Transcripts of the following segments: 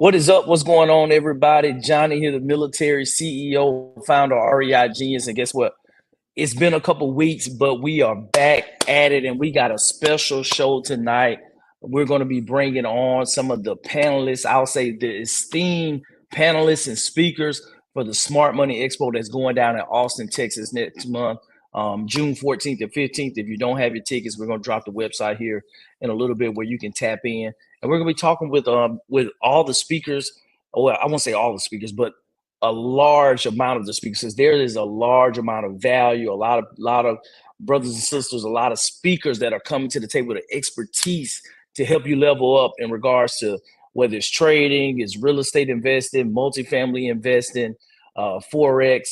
What is up? What's going on, everybody? Johnny here, the military CEO, founder of REI Genius. And guess what? It's been a couple weeks, but we are back at it, and we got a special show tonight. We're going to be bringing on some of the panelists, I'll say the esteemed panelists and speakers for the Smart Money Expo that's going down in Austin, Texas next month, June 14th and 15th. If you don't have your tickets, we're going to drop the website here in a little bit where you can tap in. And we're going to be talking with all the speakers. Well, I won't say all the speakers, but a large amount of the speakers. There is a large amount of value, a lot of brothers and sisters, a lot of speakers that are coming to the table with expertise to help you level up in regards to whether it's trading, it's real estate investing, multifamily investing, forex,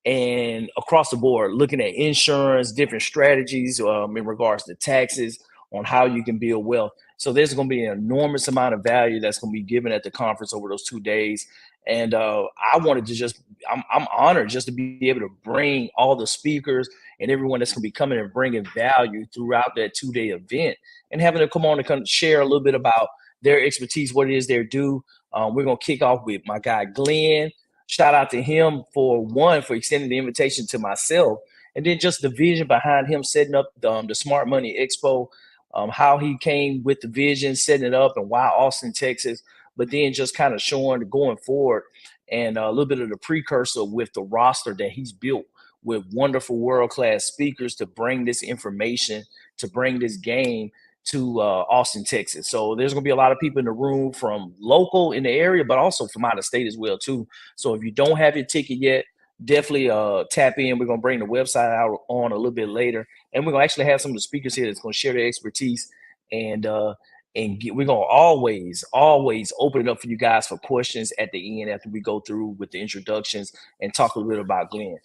and across the board, looking at insurance, different strategies in regards to taxes, on how you can build wealth. So there's going to be an enormous amount of value that's going to be given at the conference over those 2 days. And I wanted to I'm honored just to be able to bring all the speakers and everyone that's going to be coming and bringing value throughout that 2-day event and having them come on and come share a little bit about their expertise, what it is they do. We're going to kick off with my guy, Glenn. Shout out to him for extending the invitation to myself, and then just the vision behind him setting up the Smart Money Expo, how he came with the vision, setting it up, and why Austin, Texas, but then just kind of showing going forward and a little bit of the precursor with the roster that he's built with wonderful world-class speakers to bring this information, to bring this game to Austin, Texas. So there's going to be a lot of people in the room from local in the area, but also from out of state as well, too. So if you don't have your ticket yet, definitely tap in. We're going to bring the website out on a little bit later. And we're going to actually have some of the speakers here that's going to share their expertise. And we're going to always open it up for you guys for questions at the end after we go through with the introductions and talk a little bit about Glenn.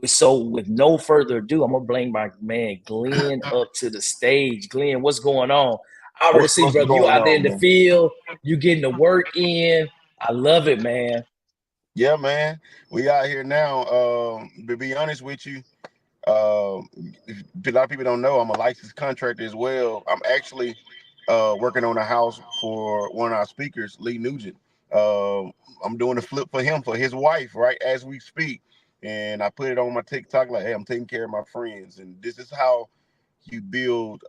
So with no further ado, I'm going to bring my man Glenn up to the stage. Glenn, what's going on? I already see, brother, you out there in the field. You getting the work in. I love it, man. Yeah, man. We out here now. To be honest with you, a lot of people don't know I'm a licensed contractor as well. I'm actually working on a house for one of our speakers, Lee Nugent. I'm doing a flip for him, for his wife, right as we speak. And I put it on my TikTok like, hey, I'm taking care of my friends. And this is how you build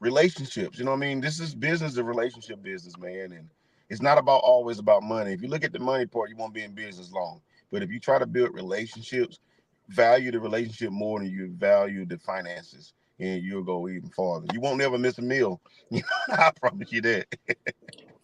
relationships. You know what I mean? This is business, a relationship business, man. And it's not always about money. If you look at the money part, you won't be in business long. But if you try to build relationships, value the relationship more than you value the finances, and you'll go even farther. You won't never miss a meal. I promise you that.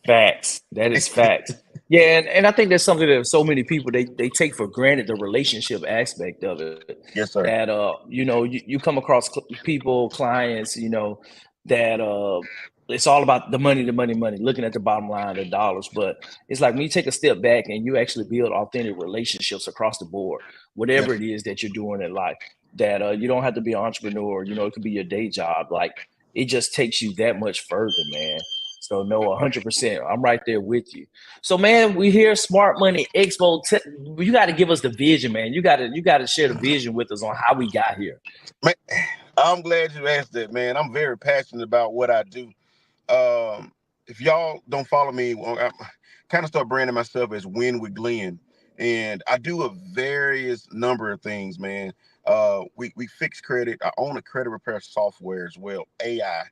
Facts. That is facts. Yeah, and I think that's something that so many people they take for granted, the relationship aspect of it. Yes, sir. That you come across people, clients, that it's all about the money, looking at the bottom line, the dollars. But it's like when you take a step back and you actually build authentic relationships across the board, whatever it is that you're doing in life, that you don't have to be an entrepreneur, it could be your day job. Like it just takes you that much further, man. So no, 100%. I'm right there with you. So man, we hear Smart Money Expo. You got to give us the vision, man. You got to share the vision with us on how we got here. Man, I'm glad you asked that, man. I'm very passionate about what I do. If y'all don't follow me, I kind of start branding myself as Win with Glenn, and I do a various number of things, man. We fix credit. I own a credit repair software as well, AI.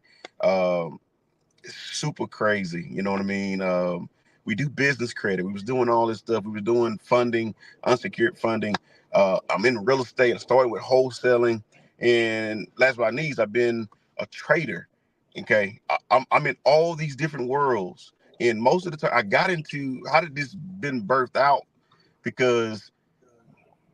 It's super crazy. You know what I mean? We do business credit. We was doing all this stuff. We were doing funding, unsecured funding. I'm in real estate. I started with wholesaling, and last but not least, I've been a trader. Okay, I'm in all these different worlds, and most of the time, I got into how did this been birthed out because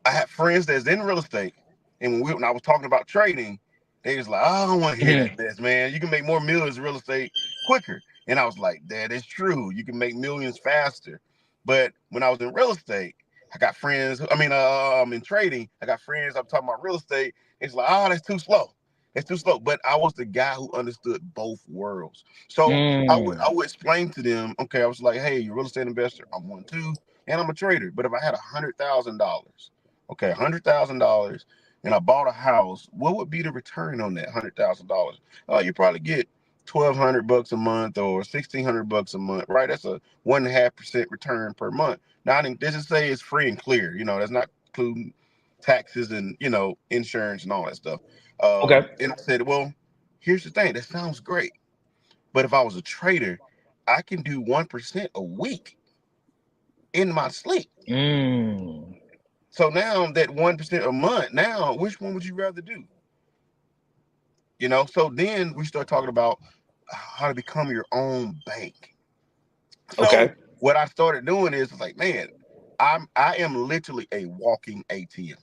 I had friends that's in real estate, and when I was talking about trading, they was like, I don't want to hear that mess, man. You can make more millions in real estate quicker. And I was like, that is true. You can make millions faster. But when I was in real estate, I got friends. I'm in trading. I got friends. I'm talking about real estate. It's like, oh, that's too slow. That's too slow. But I was the guy who understood both worlds. So I would explain to them, okay, I was like, hey, you're a real estate investor. I'm one too. And I'm a trader. But if I had $100,000, okay, $100,000, and I bought a house, what would be the return on that $100,000? You probably get $1,200 a month or $1,600 a month, right? That's a 1.5% return per month. Now, I think this is say it's free and clear. That's not including taxes and insurance and all that stuff. Okay. And I said, well, here's the thing. That sounds great, but if I was a trader, I can do 1% a week in my sleep. Mm. So now that 1% a month, now which one would you rather do? So then we start talking about how to become your own bank. So Okay. what I started doing is like, man, I am literally a walking ATM.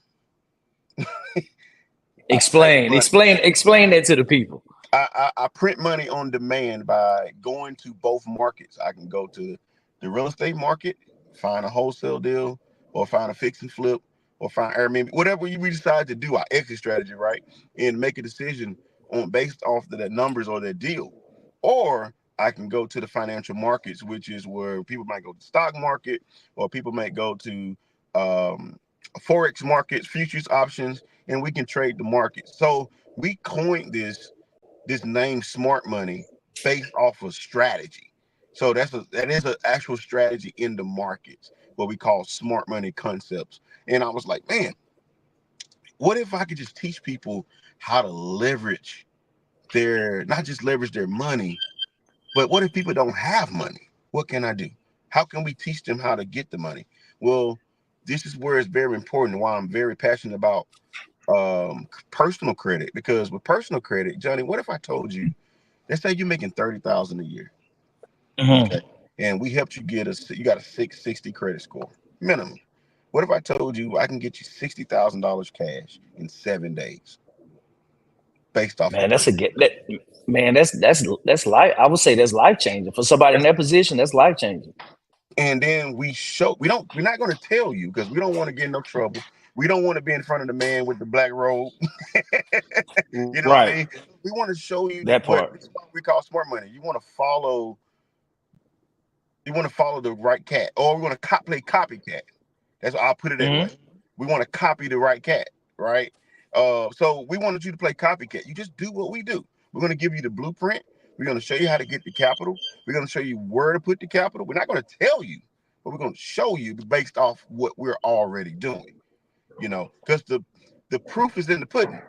I take Explain. money. Explain that to the people. I print money on demand by going to both markets. I can go to the real estate market, find a wholesale deal, or find a fix and flip, or find Airbnb, whatever we decide to do, our exit strategy, right? And make a decision on based off of the numbers or that deal. Or I can go to the financial markets, which is where people might go to the stock market, or people might go to forex markets, futures options, and we can trade the market. So we coined this name smart money based off of strategy. So that is an actual strategy in the markets, what we call smart money concepts. And I was like, man, what if I could just teach people how to leverage their, not just leverage their money, but what if people don't have money? What can I do? How can we teach them how to get the money? Well, this is where it's very important, why I'm very passionate about personal credit, because with personal credit, Johnny, what if I told you, let's say you're making 30,000 a year, Mm-hmm. okay, and we helped you you got a 660 credit score minimum. What if I told you I can get you $60,000 cash in 7 days based off of Man, that's a personal get credit? that. Man, that's life. I would say that's life changing for somebody in That's, that position. That's life changing. and then we're not going to tell you because we don't want to get in no trouble. We don't want to be in front of the man with the black robe. You know what Right. I mean? We want to show you That what part. this is what we call smart money. You want to follow the right cat, or we want to play copycat. That's I'll put it that way. Mm-hmm. We want to copy the right cat, right? So we wanted you to play copycat. You just do what we do. We're going to give you the blueprint. We're going to show you how to get the capital. We're going to show you where to put the capital. We're not going to tell you, but we're going to show you based off what we're already doing. Because the proof is in the pudding,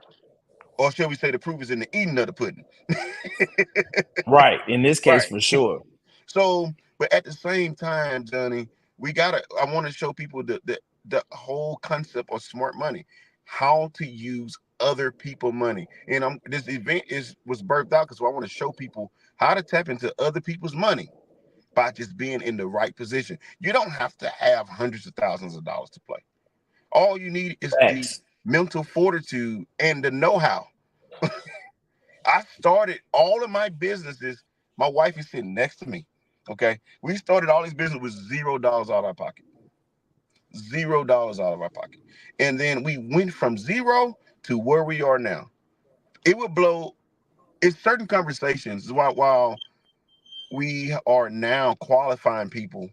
or shall we say, the proof is in the eating of the pudding. Right. In this case, Right. for sure. So, but at the same time, Johnny, I want to show people the whole concept of smart money, how to use other people money. And this event was birthed out because I want to show people how to tap into other people's money by just being in the right position. You don't have to have hundreds of thousands of dollars to play. All you need is the Facts. mental fortitude and the know-how. I started all of my businesses. My wife is sitting next to me. Okay. We started all these businesses with $0 out of our pocket. $0 out of our pocket. And then we went from zero to where we are now. It would blow. It's certain conversations while we are now qualifying people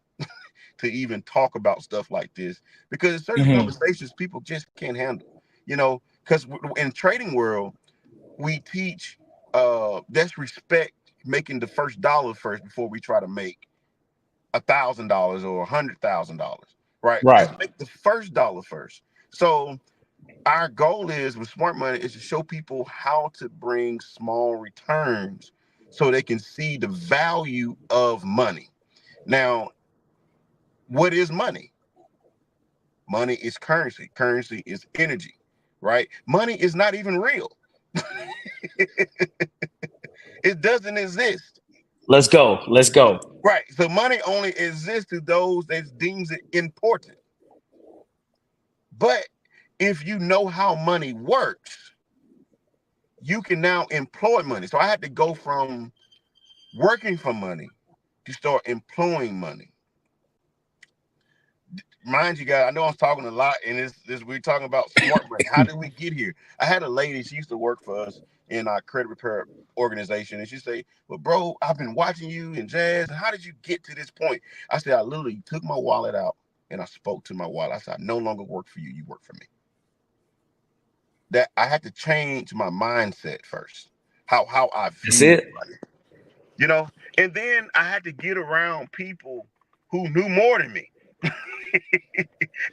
to even talk about stuff like this, because it's certain Mm-hmm. conversations people just can't handle. Because in trading world, we teach let's respect making the first dollar first before we try to make $1,000 or $100,000, right? Right. Let's make the first dollar first. So our goal is with smart money is to show people how to bring small returns so they can see the value of money. Now, what is money? Money is currency. Currency is energy, right? Money is not even real. It doesn't exist. Let's go. Let's go. Right. So money only exists to those that deems it important. But if you know how money works, you can now employ money. So I had to go from working for money to start employing money. Mind you, guys, I know I'm talking a lot, and this we're talking about smart money. How did we get here? I had a lady, she used to work for us in our credit repair organization, and she say, "Well, bro, I've been watching you and Jazz. How did you get to this point?" I said, "I literally took my wallet out and I spoke to my wallet. I said, I no longer work for you. You work for me." That I had to change my mindset first, how I That's view it. money. you know. And then I had to get around people who knew more than me.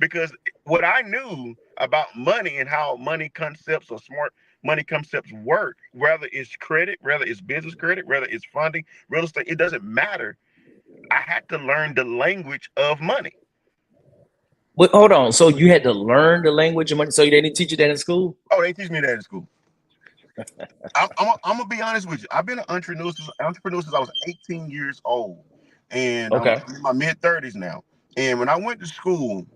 Because what I knew about money and how money concepts or smart money concepts work, whether it's credit, whether it's business credit, whether it's funding, real estate, it doesn't matter. I had to learn the language of money. But hold on. So you had to learn the language of money. So they didn't teach you that in school? Oh, they teach me that in school. I'm gonna be honest with you. I've been an entrepreneur since I was 18 years old, and I'm Okay. in my mid 30s now. And when I went to school,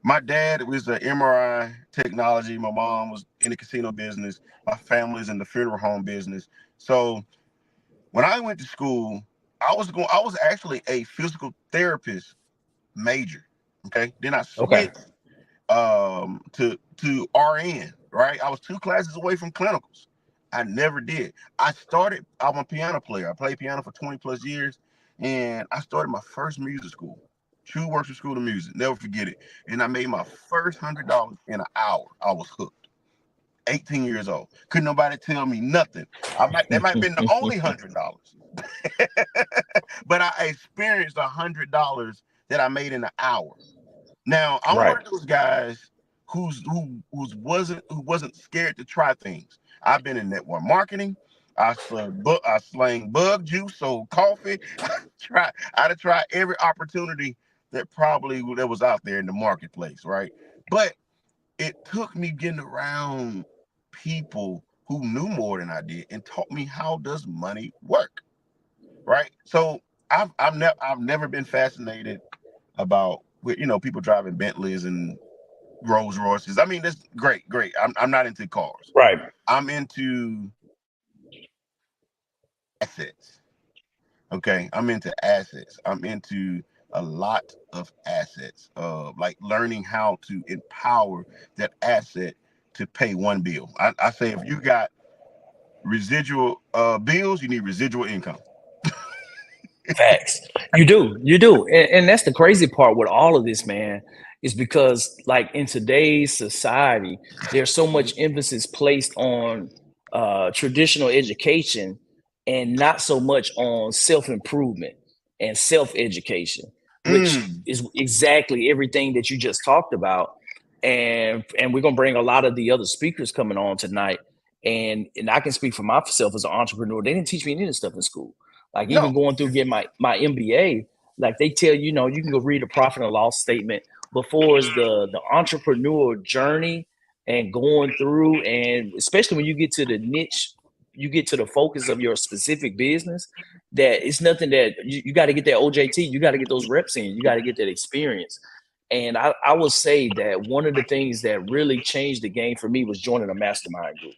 my dad was an MRI technology. My mom was in the casino business. My family's in the funeral home business. So when I went to school, I was actually a physical therapist major. Okay. Then I Okay. switched to RN, right? I was 2 classes away from clinicals. I never did. I'm a piano player. I played piano for 20 plus years, and I started my first music school, True Worship School of Music. Never forget it. And I made my first $100 in an hour. I was hooked. 18 years old. Couldn't nobody tell me nothing. That might have been the only $100. But I experienced $100 that I made in an hour. Now I'm one Right. of those guys who wasn't scared to try things. I've been in network marketing. I slang bug juice, sold coffee. I'd try every opportunity that was out there in the marketplace, right? But it took me getting around people who knew more than I did and taught me how does money work, right? So I've never been fascinated about people driving Bentleys and Rolls Royces. I mean, that's great, great. I'm not into cars. Right. I'm into assets. Okay, I'm into assets. I'm into a lot of assets. Like learning how to empower that asset to pay one bill. I say if you got residual bills, you need residual income. Facts. You do. You do. And that's the crazy part with all of this, man, is because like in today's society, there's so much emphasis placed on traditional education and not so much on self-improvement and self-education, which Mm, is exactly everything that you just talked about. And we're gonna bring a lot of the other speakers coming on tonight. And I can speak for myself as an entrepreneur. They didn't teach me any of this stuff in school. Like even no. going through getting my MBA, like they tell you, you can go read a profit and loss statement before is the entrepreneur journey and going through, and especially when you get to the niche, you get to the focus of your specific business. That it's nothing that you got to get that OJT, you got to get those reps in, you got to get that experience. And I will say that one of the things that really changed the game for me was joining a mastermind group,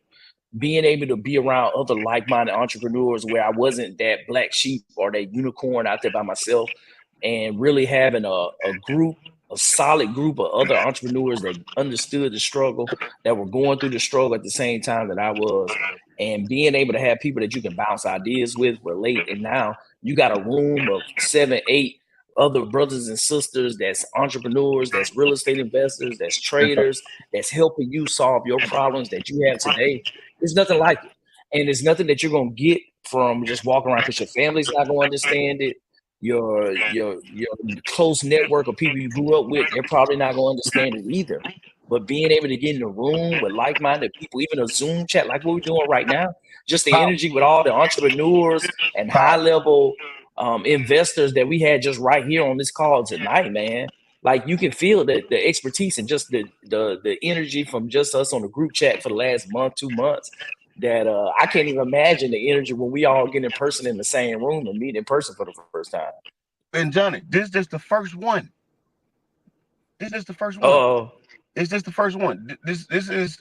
being able to be around other like-minded entrepreneurs where I wasn't that black sheep or that unicorn out there by myself, and really having a group, a solid group of other entrepreneurs that understood the struggle, that were going through the struggle at the same time that I was, and being able to have people that you can bounce ideas with, relate. And now you got a room of 7, 8 other brothers and sisters that's entrepreneurs, that's real estate investors, that's traders, that's helping you solve your problems that you have today. There's nothing like it. And it's nothing that you're gonna get from just walking around, because your family's not gonna understand it. Your close network of people you grew up with, they're probably not gonna understand it either. But being able to get in a room with like-minded people, even a Zoom chat like what we're doing right now, just the Power, energy with all the entrepreneurs and power. high-level investors that we had just right here on this call tonight, man. Like you can feel the expertise and just the energy from just us on the group chat for the last month, 2 months. That I can't even imagine the energy when we all get in person in the same room and meet in person for the first time. And Johnny, this is just the first one. This is the first one. Oh, It's just the first one. This is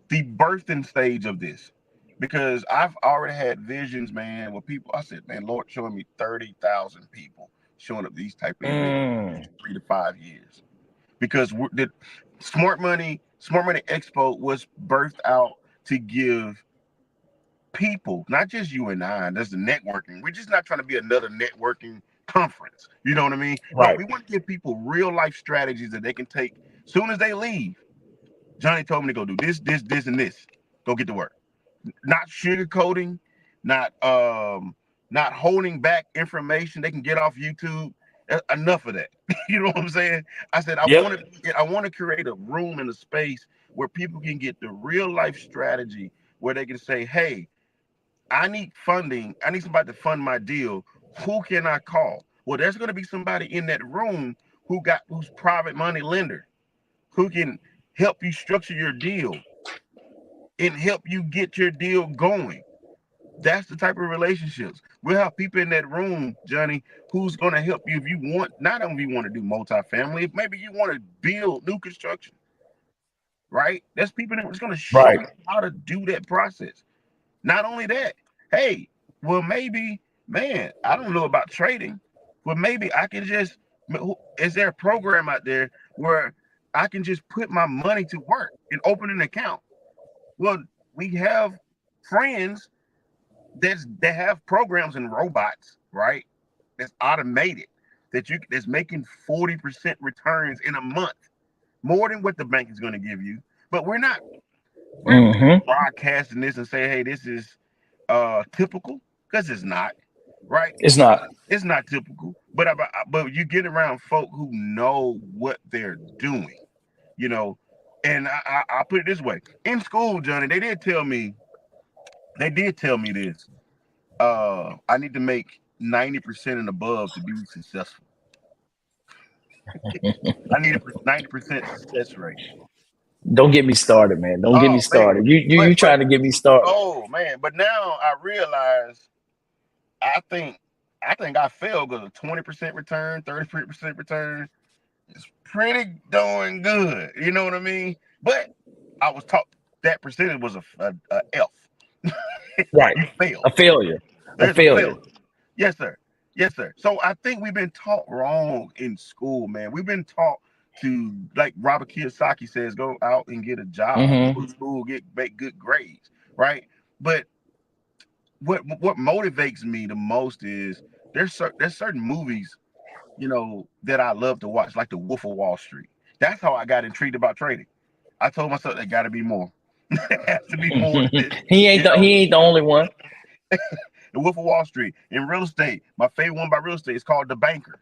the birthing stage of this, because I've already had visions, man. Where people, I said, man, Lord, showing me 30,000 people showing up these type of events in mm, 3 to 5 years. Because the Smart Money Expo was birthed out to give people, not just you and I, that's the networking. We're just not trying to be another networking conference. You know what I mean? No, right. we want to give people real life strategies that they can take soon as they leave. Johnny told me to go do this, and this. Go get to work. Not sugarcoating, not not holding back information they can get off YouTube. Enough of that. You know what I'm saying? I said Yep. I want to create a room and a space where people can get the real life strategy where they can say, "Hey, I need funding. I need somebody to fund my deal. Who can I call?" Well, there's going to be somebody in that room who's private money lender who can help you structure your deal and help you get your deal going. That's the type of relationships. We'll have people in that room, Johnny, who's going to help you if you want, not only if you want to do multifamily, maybe you want to build new construction, right? There's people that's going to show Right. you how to do that process. Not only that, hey, well, maybe, man, I don't know about trading, but maybe I can just, is there a program out there where I can just put my money to work and open an account? Well, we have friends that have programs and robots, right? That's automated that's making 40% returns in a month, more than what the bank is going to give you. But we're Mm-hmm. broadcasting this and say, hey, this is typical, because it's not, right? It's not. It's not typical. But you get around folk who know what they're doing, you know. And I put it this way: in school, Johnny, they did tell me this. I need to make 90% and above to be successful. I need a 90% success rate. Don't get me started, man. Don't get me Oh man, started. You but trying to get me started. oh man, but now I realize I think I failed because a 20% return, 33% return is pretty darn good. You know what I mean? But I was taught that percentage was a F. Right. You failed. A failure. A There's a failure. failure. Yes, sir. Yes, sir. So I think we've been taught wrong in school, man. We've been taught to, like Robert Kiyosaki says, go out and get a job, Mm-hmm. go to school, make good grades, right? But what motivates me the most is there's certain movies, that I love to watch, like The Wolf of Wall Street. That's how I got intrigued about trading. I told myself there got to be more. There has to be more to this, you know. He ain't the only one. The Wolf of Wall Street. In real estate, my favorite one by real estate is called The Banker.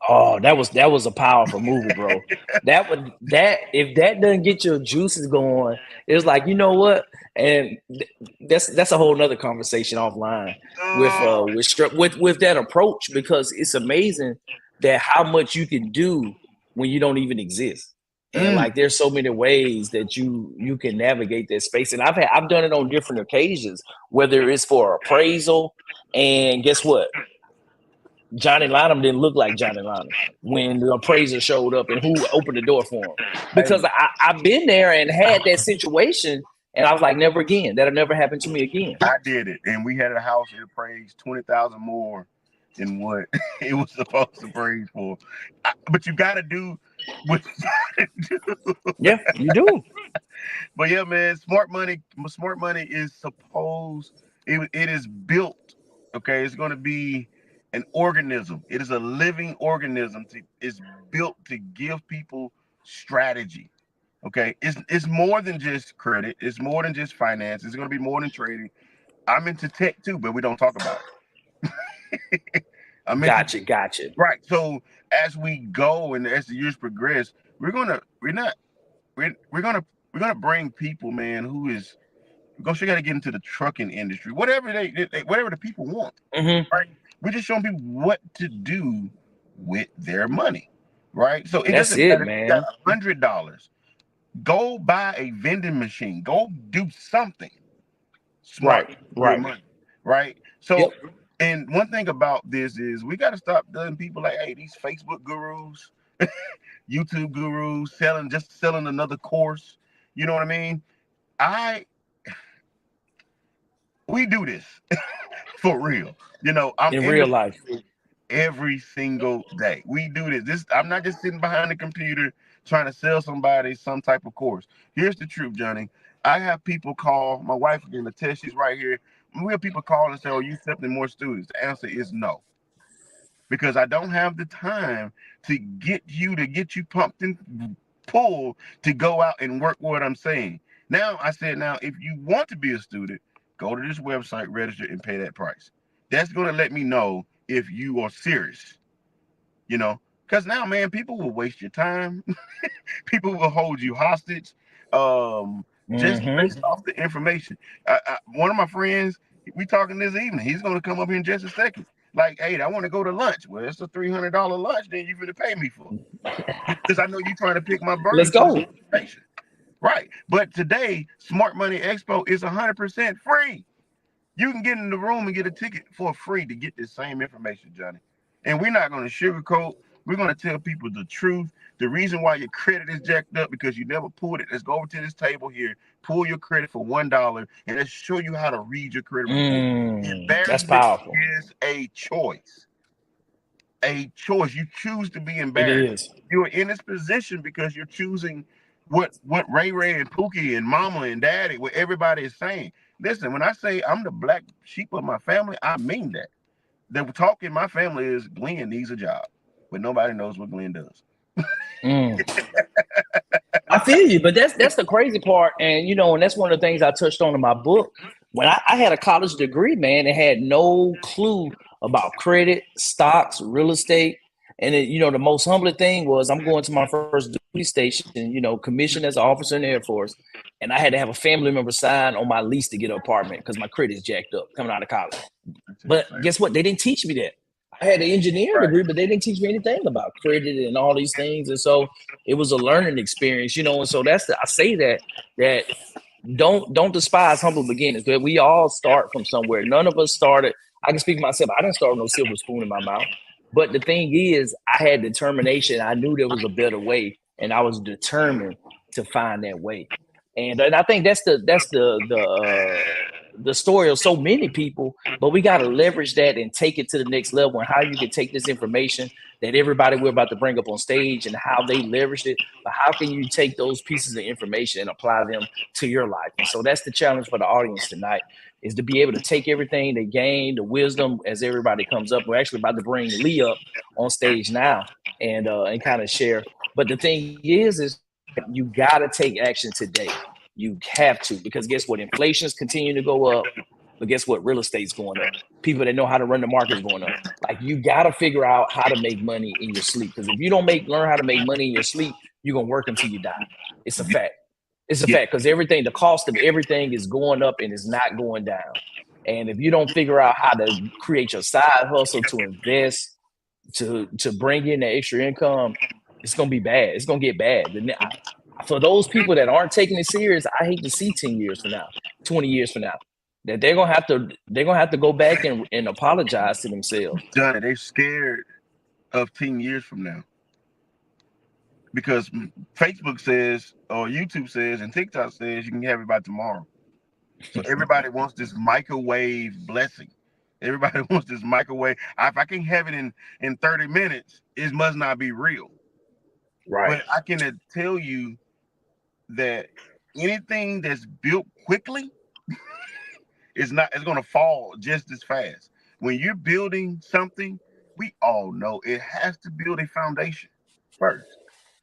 Oh, that was a powerful movie, bro. That if that doesn't get your juices going, it's like, you know what? And that's a whole nother conversation offline with Oh, with that approach, because it's amazing that how much you can do when you don't even exist. And mm, like there's so many ways that you can navigate that space. And I've done it on different occasions, whether it's for appraisal, and guess what? Johnny Lanham didn't look like Johnny Lanham when the appraiser showed up, and who opened the door for him. Because hey, I've been there and had that situation, and I was like, never again. That'll never happen to me again. I did it, and we had a house that appraised 20,000 more than what it was supposed to appraise for. But you got to do what you got to do. Yeah, you do. But yeah, man, smart money is supposed. It is built. Okay, it's going to be an organism. It is a living organism. It's built to give people strategy. Okay, it's more than just credit. It's more than just finance. It's going to be more than trading. I'm into tech too, but we don't talk about it. I'm into Gotcha. right. So as we go and as the years progress, we're not we're gonna bring people, man, who is because you got to get into the trucking industry, whatever whatever the people want, Hmm. right? We're just showing people what to do with their money, right? So it That's doesn't it, matter if you got man. $100. Go buy a vending machine. Go do something smart Right, with your right. money, right? So, Yep. and one thing about this is we got to stop letting people like, hey, these Facebook gurus, YouTube gurus selling another course. You know what I mean? I We do this for real. I'm In in the real life. every single day. We do this. I'm not just sitting behind the computer trying to sell somebody some type of course. Here's the truth, Johnny. I have people call. My wife again, the test. She's right here. We have people call and say, "Are you accepting more students?" The answer is no, because I don't have the time to get you pumped and pulled to go out and work what I'm saying. Now I said, now if you want to be a student, go to this website, register, and pay that price. That's going to let me know if you are serious, you know, because now, man, people will waste your time. People will hold you hostage, just based off the information. One of my friends, we talking this evening. He's going to come up here in just a second. Like, hey, I want to go to lunch. Well, it's a $300 lunch. Then you're going to pay me for because I know you're trying to pick my Let's brain for this go. information. Right. But today, Smart Money Expo is 100% free. You can get in the room and get a ticket for free to get this same information, Johnny. And we're not going to sugarcoat. We're going to tell people the truth. The reason why your credit is jacked up because you never pulled it. Let's go over to this table here, pull your credit for $1, and let's show you how to read your credit report. That's Embarrassment powerful. is a choice. A choice. You choose to be It embarrassed. is. You are in this position because you're choosing what Ray Ray and Pookie and Mama and Daddy, what everybody is saying. Listen, when I say I'm the black sheep of my family, I mean that. The talk in my family is Glenn needs a job, but nobody knows what Glenn does. Mm. I feel you, but that's the crazy part, and and that's one of the things I touched on in my book. When I had a college degree, man, and had no clue about credit, stocks, real estate, and the most humbling thing was I'm going to my first duty station, commissioned as an officer in the Air Force, and I had to have a family member sign on my lease to get an apartment because my credit is jacked up coming out of college. But guess what? They didn't teach me that. I had an engineering Right. degree, but they didn't teach me anything about credit and all these things. And so it was a learning experience, And so I say that don't despise humble beginnings. That we all start from somewhere. None of us started. I can speak for myself. I didn't start with no silver spoon in my mouth. But the thing is, I had determination. I knew there was a better way, and I was determined to find that way. And I think that's the story of so many people. But we got to leverage that and take it to the next level. And how you can take this information that everybody we're about to bring up on stage and how they leveraged it. But how can you take those pieces of information and apply them to your life? And so that's the challenge for the audience tonight, is to be able to take everything they gain, the wisdom as everybody comes up. We're actually about to bring Lee up on stage now and kind of share. But the thing is you got to take action today. You have to, because guess what? Inflation's continuing to go up. But guess what? Real estate's going up. People that know how to run the market's going up. Like, you got to figure out how to make money in your sleep. Because if you don't learn how to make money in your sleep, you're gonna work until you die. It's a fact. It's a Yeah. fact, because the cost of everything is going up and it's not going down. And if you don't figure out how to create your side hustle to invest, to bring in the extra income, it's gonna be bad. It's gonna get bad. For those people that aren't taking it serious, I hate to see 10 years from now, 20 years from now, that they're gonna have to go back and apologize to themselves. Johnny, they're scared of 10 years from now because Facebook says, or YouTube says, and TikTok says you can have it by tomorrow. So everybody wants this microwave blessing. Everybody wants this microwave. If I can have it in 30 minutes, it must not be real. Right. But I can tell you that anything that's built quickly is not, it's gonna fall just as fast. When you're building something, we all know it has to build a foundation first.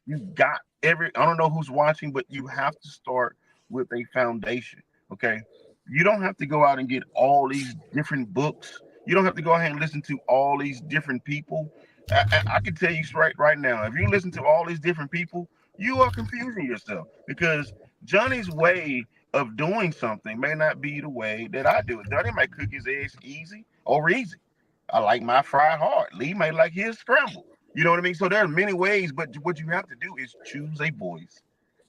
You got I don't know who's watching, but you have to start with a foundation. Okay. You don't have to go out and get all these different books. You don't have to go ahead and listen to all these different people. I can tell you right now, if you listen to all these different people, you are confusing yourself because Johnny's way of doing something may not be the way that I do it. Johnny might cook his eggs easy over easy. I like my fried hard. Lee may like his scrambled. You know what I mean? So there are many ways, but what you have to do is choose a voice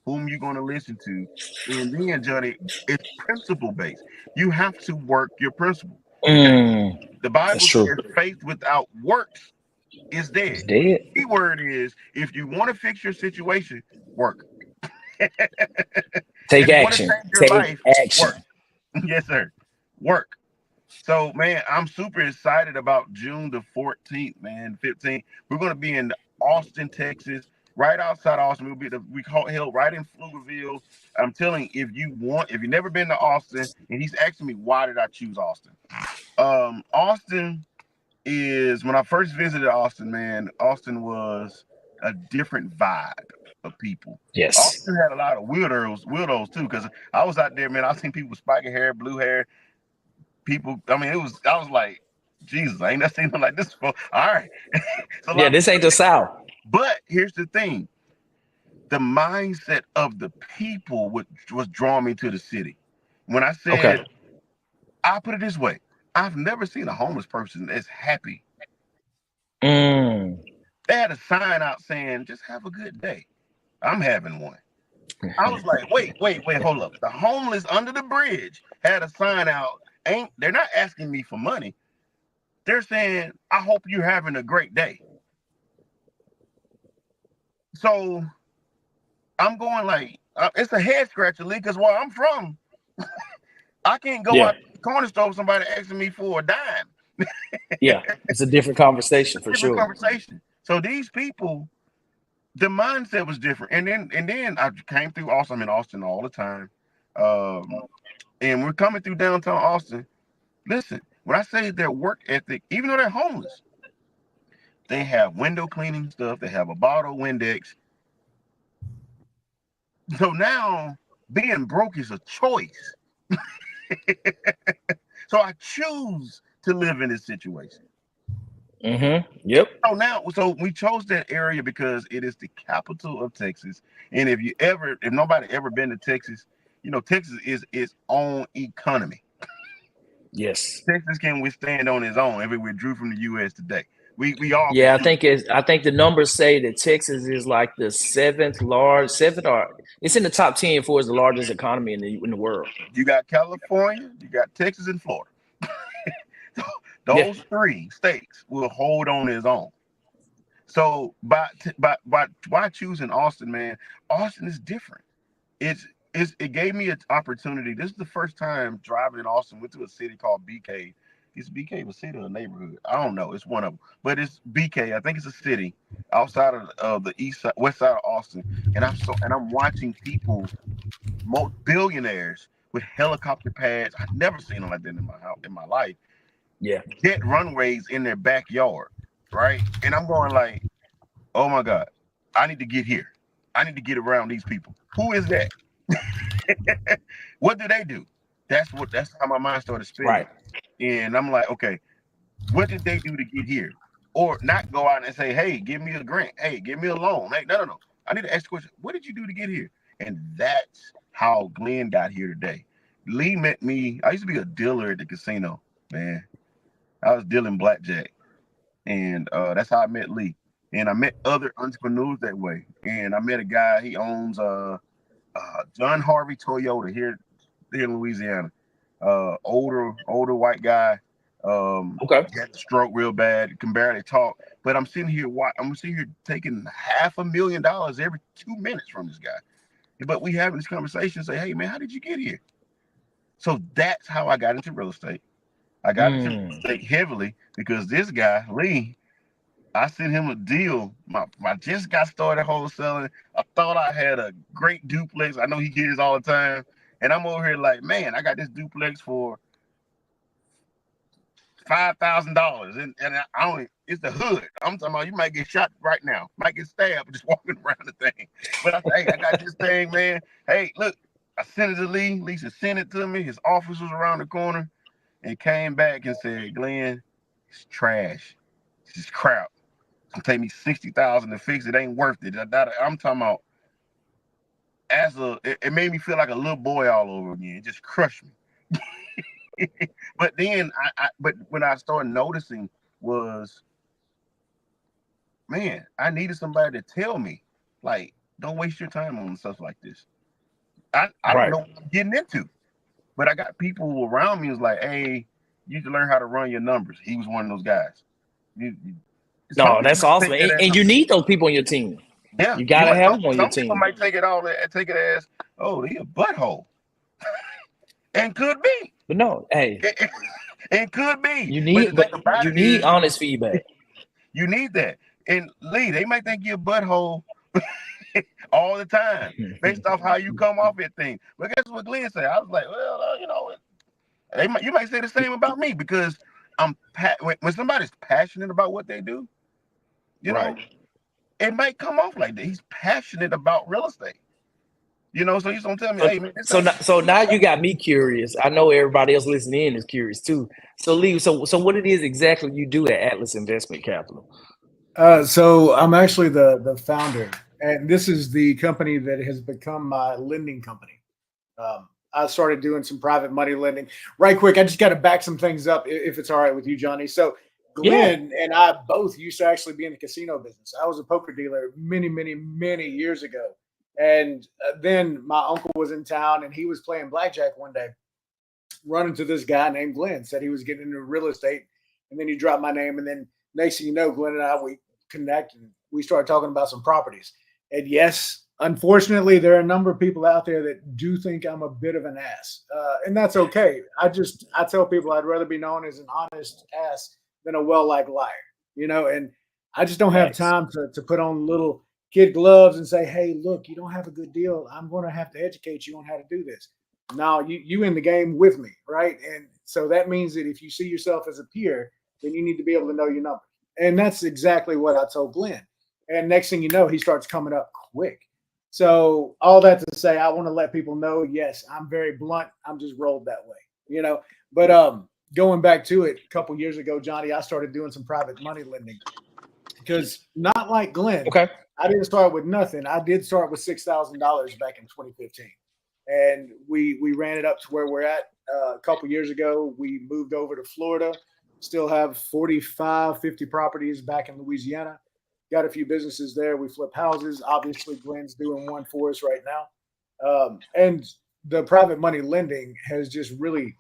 whom you're going to listen to. And then, Johnny, it's principle based. You have to work your principle. Okay. Mm, The that's Bible true. says faith without works is dead. It's dead. The key word is if you want to fix your situation, work. Take If you want to action. change your Take life, action. work. Yes, sir. Work. So, man, I'm super excited about June the 14th, man, 15th. We're going to be in Austin, Texas, right outside Austin. We held right in Pflugerville. I'm telling you, if you've never been to Austin, and he's asking me why did I choose Austin? Austin is when I first visited Austin, man. Austin was a different vibe of people. Yes. Austin had a lot of weirdos too. Because I was out there, man. I seen people with spiky hair, blue hair, people. I mean, I was like, Jesus, I ain't never seen nothing like this before. All right. It's a Yeah, lot of this ain't the South. but here's the thing. The mindset of the people was drawing me to the city. When I said, Okay. I'll put it this way. I've never seen a homeless person as happy. Mm. They had a sign out saying, just have a good day. I'm having one. I was like, wait, hold up. The homeless under the bridge had a sign out. Ain't they're not asking me for money. They're saying, I hope you're having a great day. So I'm going like, it's a head scratcher, Lee, because where I'm from, I can't go Yeah. out to the corner store with somebody asking me for a dime. Yeah. It's a different conversation for Different sure. conversation. So these people, the mindset was different. And then I came through Austin. I'm in Austin all the time. Um, and we're coming through downtown Austin. Listen, when I say their work ethic, even though they're homeless, they have window cleaning stuff. They have a bottle of Windex. So now being broke is a choice. So I choose to live in this situation. Yep. So we chose that area because it is the capital of Texas. And if nobody ever been to Texas, Texas is its own economy. Yes. Texas can withstand on its own if it withdrew from the U.S. today. We all can Yeah, see. I think the numbers say that Texas is like the seventh or it's in the top 10 for as the largest economy in the world. You got California, you got Texas and Florida. Yeah. Those three states will hold on its own. So by choosing Austin, man, Austin is different. It gave me an opportunity. This is the first time driving in Austin. Went to a city called BK. Is BK a city or a neighborhood? I don't know. It's one of them, but it's BK. I think it's a city outside of the west side of Austin. And I'm watching people, billionaires with helicopter pads. I've never seen them like that in my house in my life. Yeah. Jet runways in their backyard, right? And I'm going like, oh my God, I need to get here. I need to get around these people. Who is that? What do they do? That's how my mind started spinning. Right. And I'm like, okay, what did they do to get here? Or not go out and say, hey, give me a grant. Hey, give me a loan. Hey, no, no, no. I need to ask the question, what did you do to get here? And that's how Glenn got here today. Lee met me. I used to be a dealer at the casino, man. I was dealing blackjack. And that's how I met Lee. And I met other entrepreneurs that way. And I met a guy, he owns John Harvey Toyota here in Louisiana. Older white guy. Okay. He had the stroke real bad, can barely talk. But I'm sitting here taking $500,000 every 2 minutes from this guy. But we having this conversation, say, hey man, how did you get here? So that's how I got into real estate. I got into real Mm. estate heavily because this guy, Lee, I sent him a deal. My just got started wholesaling. I thought I had a great duplex. I know he gets all the time. And I'm over here like, man, I got this duplex for $5,000. And I don't, it's the hood. I'm talking about you might get shot right now. Might get stabbed just walking around the thing. But I said, hey, I got this thing, man. Hey, look, I sent it to Lee. Lee sent it to me. His office was around the corner and came back and said, Glenn, it's trash. It's just crap. It's gonna take me 60,000 to fix it. Ain't worth it. I'm talking about it made me feel like a little boy all over again. It just crushed me. But then but when I started noticing was, man, I needed somebody to tell me, like, don't waste your time on stuff like this. I don't Right. know what I'm getting into, but I got people around me who's like, hey, you need to learn how to run your numbers. He was one of those guys. Some No, people that's might awesome. take that as And you need those people on your team. yeah. You You gotta might have them on your some people team. might take it as, oh, he a butthole. And could be. But no, hey, And could be. But the thing about you it need is honest feedback. you need that. And Lee, they might think you're a butthole all the time based off how you come off at things. But guess what Glenn said? I was like, well, you might say the same about me because when somebody's passionate about what they do, you Right. know, it might come off like that. He's passionate about real estate. You know, so he's gonna tell me, So hey man, this so ain't now, so now you got me curious. I know everybody else listening in is curious too. So Lee, so what it is exactly you do at Atlas Investment Capital? So I'm actually the founder, and this is the company that has become my lending company. I started doing some private money lending. Right quick, I just got to back some things up if it's all right with you, Johnny. So Yeah. Glenn and I both used to actually be in the casino business. I was a poker dealer many, many, many years ago, and then my uncle was in town and he was playing blackjack one day. Run into this guy named Glenn, said he was getting into real estate, and then he dropped my name, and then next thing you know, Glenn and I we connect and we started talking about some properties. And yes, unfortunately, there are a number of people out there that do think I'm a bit of an ass, and that's okay. I tell people I'd rather be known as an honest ass than a well-liked liar, And I just don't have Facts. time to put on little kid gloves and say, "Hey, look, you don't have a good deal. I'm going to have to educate you on how to do this." Now you in the game with me, right? And so that means that if you see yourself as a peer, then you need to be able to know your numbers. And that's exactly what I told Glenn. And next thing you know, he starts coming up quick. So all that to say, I want to let people know, yes, I'm very blunt. I'm just rolled that way. But going back to it, a couple years ago, Johnny, I started doing some private money lending because not like Glenn, Okay. I didn't start with nothing. I did start with $6,000 back in 2015, and we ran it up to where we're at. A couple years ago, we moved over to Florida. Still have 45, 50 properties back in Louisiana. Got a few businesses there. We flip houses. Obviously, Glenn's doing one for us right now. And the private money lending has just really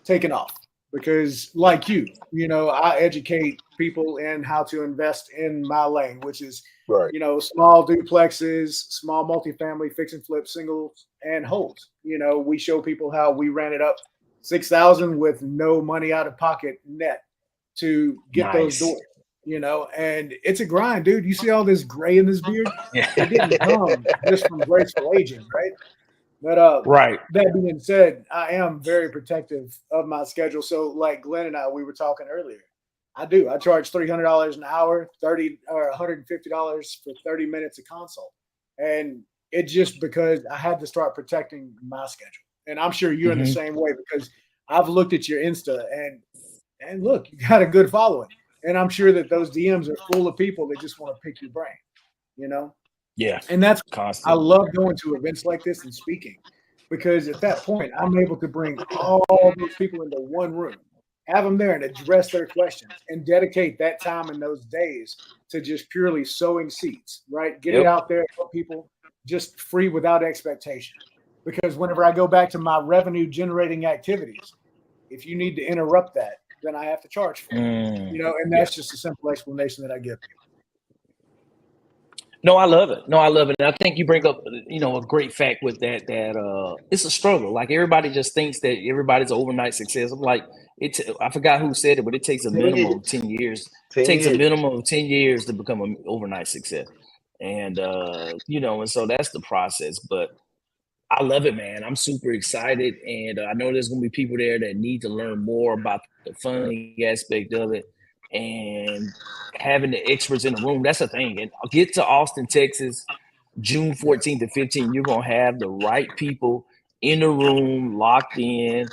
taken off because, like I educate people in how to invest in my lane, which is, right. small duplexes, small multifamily, fix and flip, singles, and holds. We show people how we ran it up 6,000 with no money out of pocket net to get those Nice. doors. And it's a grind, dude. You see all this gray in this beard? Yeah. It didn't come just from graceful aging, right? But Right. that being said, I am very protective of my schedule. So, like Glenn and I, we were talking earlier. I do. I charge $300 an hour, 30 or $150 for 30 minutes a consult, and it's just because I had to start protecting my schedule. And I'm sure you're in the Hmm. same way because I've looked at your Insta and look, you got a good following, and I'm sure that those DMs are full of people that just want to pick your brain. You know, Yeah. and that's I Constantly. love going to events like this and speaking because at that point I'm able to bring all those people into one room, have them there and address their questions and dedicate that time in those days to just purely sowing seeds, right? Get it Yep. out there, help people just free without expectation. Because whenever I go back to my revenue generating activities, if you need to interrupt that, then I have to charge for it. And Yeah. that's just a simple explanation that I give people. No, I love it. No, I love it. And I think you bring up, a great fact with that, it's a struggle. Like everybody just thinks that everybody's an overnight success. I'm like, I forgot who said it, but it takes a 10 minimum of years. 10 years. 10 Takes a years. minimum of 10 years to become an overnight success. And, and so that's the process. But I love it, man. I'm super excited. And I know there's going to be people there that need to learn more about the funding aspect of it and having the experts in the room. That's the thing. And I'll get to Austin, Texas, June Yeah. 14th to 15th. You're going to have the right people in the room, locked in.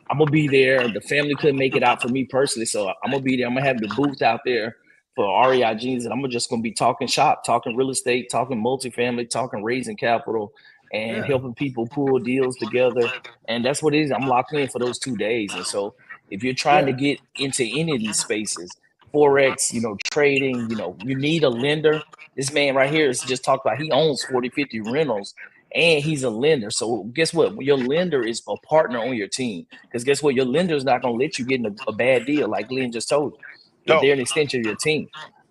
I'm going to be there. The family couldn't make it out for me personally. So I'm going to be there. I'm going to have the booth out there for REI Jeans. And I'm just going to be talking shop, talking real estate, talking multifamily, talking raising capital and Yeah. helping people pull deals together. And that's what it is. I'm locked in for those 2 days. And so if you're trying to Yeah. get into any of these spaces, Forex, trading, you need a lender. This man right here is just talked about, he owns 40, 50 rentals and he's a lender. So guess what? Your lender is a partner on your team. Because guess what? Your lender is not going to let you get in a bad deal, like Glenn just told you. No. They're an extension of your team.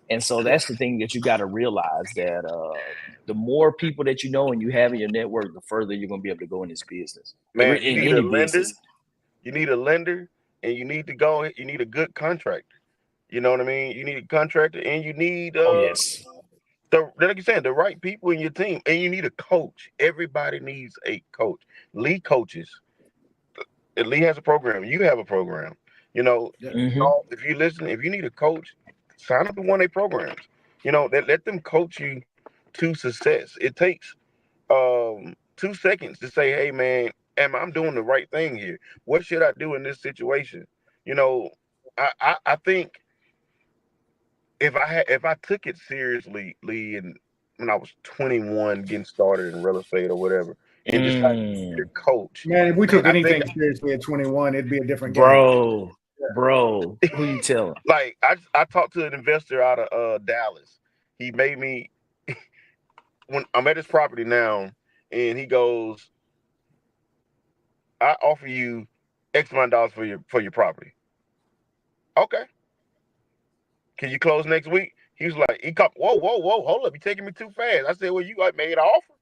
And so Yeah. that's the thing that you got to realize that the more people that you know and you have in your network, the further you're going to be able to go in this business, Man, you in need a any lender. business. You need a lender, and you need a good contractor. You know what I mean? You need a contractor, and you need Oh, yes. like you said, the right people in your team, and you need a coach. Everybody needs a coach. Lee coaches. Lee has a program. You have a program. You know, Yeah. Hmm. y'all, if you listen, if you need a coach, sign up to one of their programs. Let them coach you to success. It takes 2 seconds to say, hey man, I'm doing the right thing here? What should I do in this situation? You know, I think if I took it seriously, Lee, and when I was 21 getting started in real estate or whatever, and decided to be a coach, Man, if we man, took I think anything seriously at 21, it'd be a different game. bro, bro, who you telling? like I talked to an investor out of Dallas. He made me when I'm at his property now, and he goes, I offer you X amount of dollars for your property. Okay. Can you close next week? He was like, he come, whoa, hold up, you taking me too fast. I said, well, you like made an offer.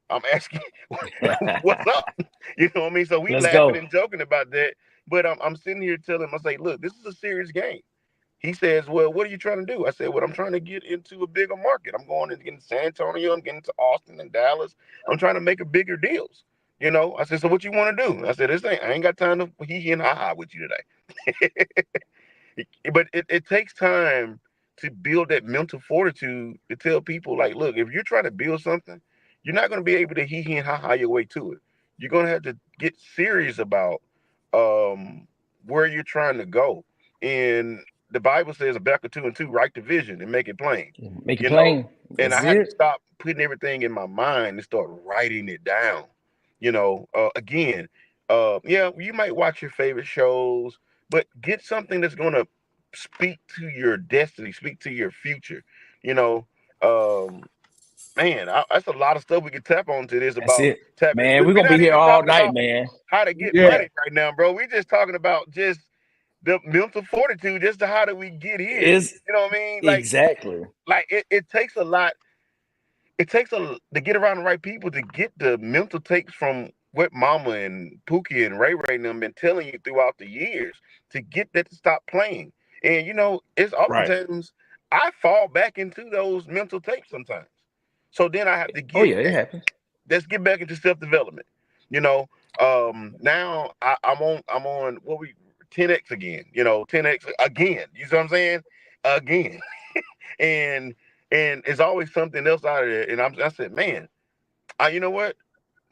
I'm asking, what's up? You know what I mean? So we Let's laughing go. and joking about that. But I'm sitting here telling him, I say, look, this is a serious game. He says, well, what are you trying to do? I said, well, I'm trying to get into a bigger market. I'm going into San Antonio. I'm getting to Austin and Dallas. I'm trying to make a bigger deals. You know, I said, so what you want to do? I said, I ain't got time to hee and ha with you today. But it takes time to build that mental fortitude to tell people, like, look, if you're trying to build something, you're not going to be able to hee and ha your way to it. You're going to have to get serious about where you're trying to go. And the Bible says, Habakkuk 2 and 2, write the vision and make it plain. Make it You know, plain. and I That's had to it. stop putting everything in my mind and start writing it down. You know, again, yeah, you might watch your favorite shows, but get something that's going to speak to your destiny, speak to your future. You know, um, man, that's a lot of stuff we can tap onto this That's about it. tapping. Man, we're We're gonna be not here even all talking night, about man. how to get Yeah. money right now, bro. We're just talking about just the mental fortitude, just to how do we get here. Is You know what I mean? exactly. Like it takes a lot. It takes a to get around the right people to get the mental takes from what Mama and Pookie and Ray Ray and them been telling you throughout the years to get that to stop playing. And you know, it's Right. oftentimes I fall back into those mental tapes sometimes. So then I have to Oh get, yeah, it hey, happens. let's get back into self development. You know, now I'm on what we 10x again. You know, 10x again. You see what I'm saying? Again, and it's always something else out of there. And I said, man, you know what?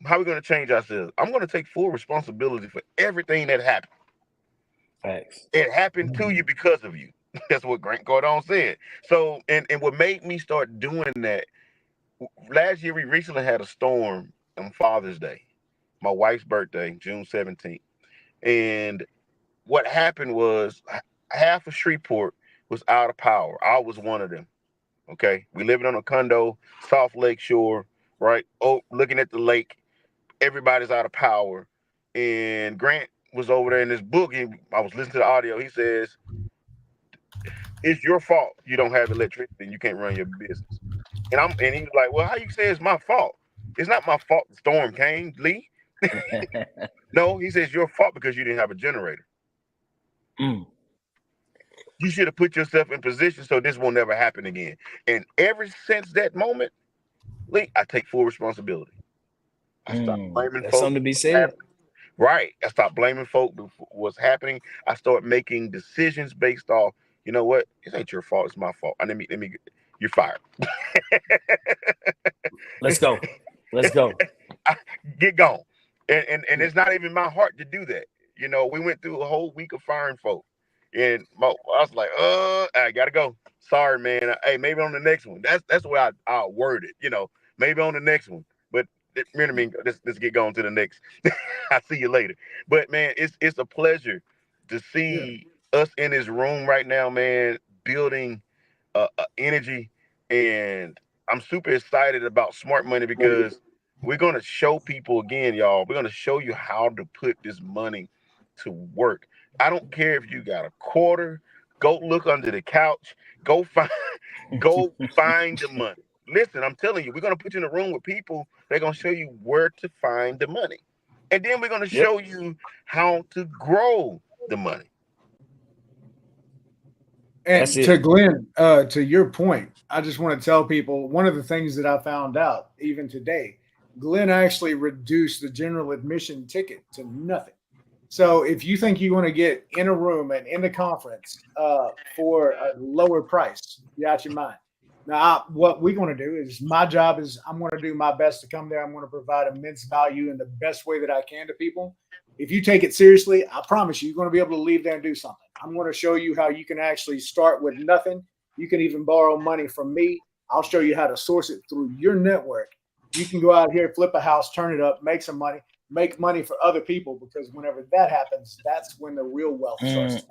How are we going to change ourselves? I'm going to take full responsibility for everything that happened. Facts. It happened to you because of you. That's what Grant Cardone said. So, and what made me start doing that, last year we recently had a storm on Father's Day, my wife's birthday, June 17th. And what happened was half of Shreveport was out of power. I was one of them. Okay. We living on a condo, South Lake Shore, right? Oh, looking at the lake. Everybody's out of power. And Grant was over there in this book. And I was listening to the audio. He says, it's your fault you don't have electricity and you can't run your business. And he was like, well, how you say it's my fault? It's not my fault the storm came, Lee. No, he says your fault because you didn't have a generator. Mm. You should have put yourself in position so this will never happen again. And ever since that moment, Lee, I take full responsibility. I stopped blaming That's folks something to be for what's said. happening. Right. I stopped blaming folks for what's happening. I started making decisions based off, you know what? It ain't your fault. It's my fault. Let me, you're fired. Let's go. Let's go. Get gone. And it's not even my heart to do that. You know, we went through a whole week of firing folk. And I was like, I gotta go. Sorry, man. Hey, maybe on the next one. That's the way I word it, you know. Maybe on the next one. But you know what I mean, let's get going to the next. I'll see you later. But man, it's a pleasure to Yeah. see us in this room right now, man, building energy. And I'm super excited about smart money because we're going to show people again, y'all. We're going to show you how to put this money to work. I don't care if you got a quarter, go look under the couch, go find go find the money. Listen, I'm telling you, we're going to put you in a room with people. They're going to show you where to find the money. And then we're going to Yep. show you how to grow the money. That's And it. to Glenn, to your point, I just want to tell people one of the things that I found out even today, Glenn actually reduced the general admission ticket to nothing. So if you think you want to get in a room and in the conference for a lower price, you out your mind. Now, what we're going to do is my job is I'm going to do my best to come there. I'm going to provide immense value in the best way that I can to people. If you take it seriously, I promise you, you're going to be able to leave there and do something. I'm going to show you how you can actually start with nothing. You can even borrow money from me. I'll show you how to source it through your network. You can go out here, flip a house, turn it up, make some money, make money for other people, because whenever that happens, that's when the real wealth starts.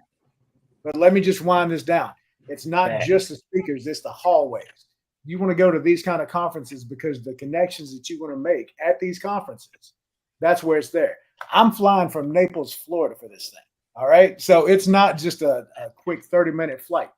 But let me just wind this down. It's not just the speakers, it's the hallways. You want to go to these kind of conferences because the connections that you're going to make at these conferences, that's where it's there. I'm flying from Naples, Florida for this thing. All right. So it's not just a quick 30-minute flight.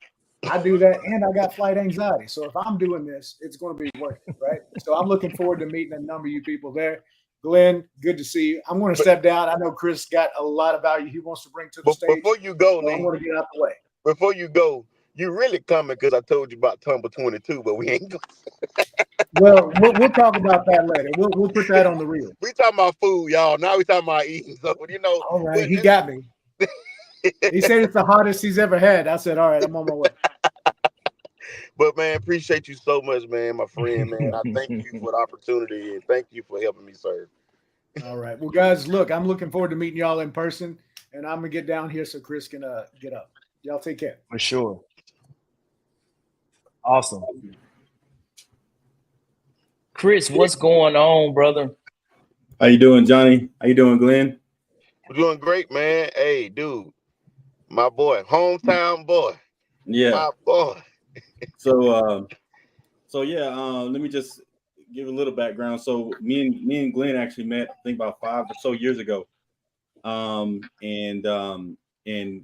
I do that and I got flight anxiety. So if I'm doing this, it's going to be worth it. Right. So I'm looking forward to meeting a number of you people there. Glenn, good to see you. I'm going to step down. I know Chris got a lot of value he wants to bring to the stage. Before you go, so I'm going to get out the way. Before you go, you really coming because I told you about Tumble 22, but we ain't going. Well, we'll talk about that later. We'll put that on the reel. We talking about food, y'all. Now we talking about eating. So All right, he got me. He said it's the hottest he's ever had. I said, all right, I'm on my way. But man, appreciate you so much, man, my friend, man. I thank you for the opportunity and thank you for helping me serve. All right. Well, guys, look, I'm looking forward to meeting y'all in person, and I'm gonna get down here so Chris can get up. Y'all take care. For sure. Awesome. Chris, what's going on, brother? How you doing, Johnny? How you doing, Glenn? We're doing great, man. Hey, dude, my boy, hometown boy. Yeah, my boy. So yeah. Let me just give a little background. So me and Glenn actually met, I think, about 5 or so years ago. And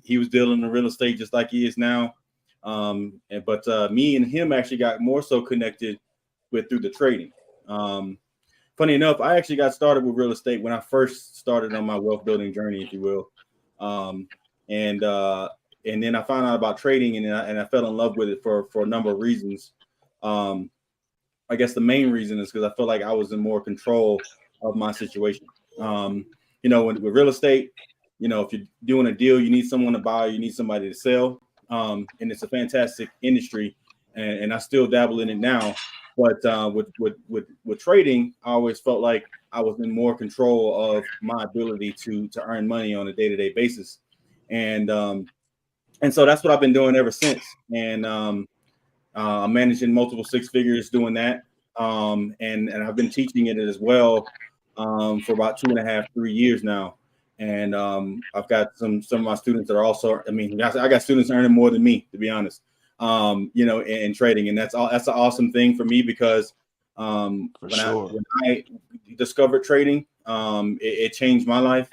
he was dealing in real estate just like he is now. But me and him actually got more so connected through the trading. Funny enough, I actually got started with real estate when I first started on my wealth building journey, if you will. And then I found out about trading, and I fell in love with it for a number of reasons. I guess the main reason is because I felt like I was in more control of my situation. With real estate, if you're doing a deal, you need someone to buy, you need somebody to sell. And it's a fantastic industry, and I still dabble in it now. But with trading, I always felt like I was in more control of my ability to earn money on a day-to-day basis, and so that's what I've been doing ever since. And I'm managing multiple six figures doing that, and I've been teaching it as well for about 2.5, 3 years now. And I've got some of my students that are also, I got students earning more than me, to be honest. In trading, and that's an awesome thing for me because when I discovered trading, it changed my life,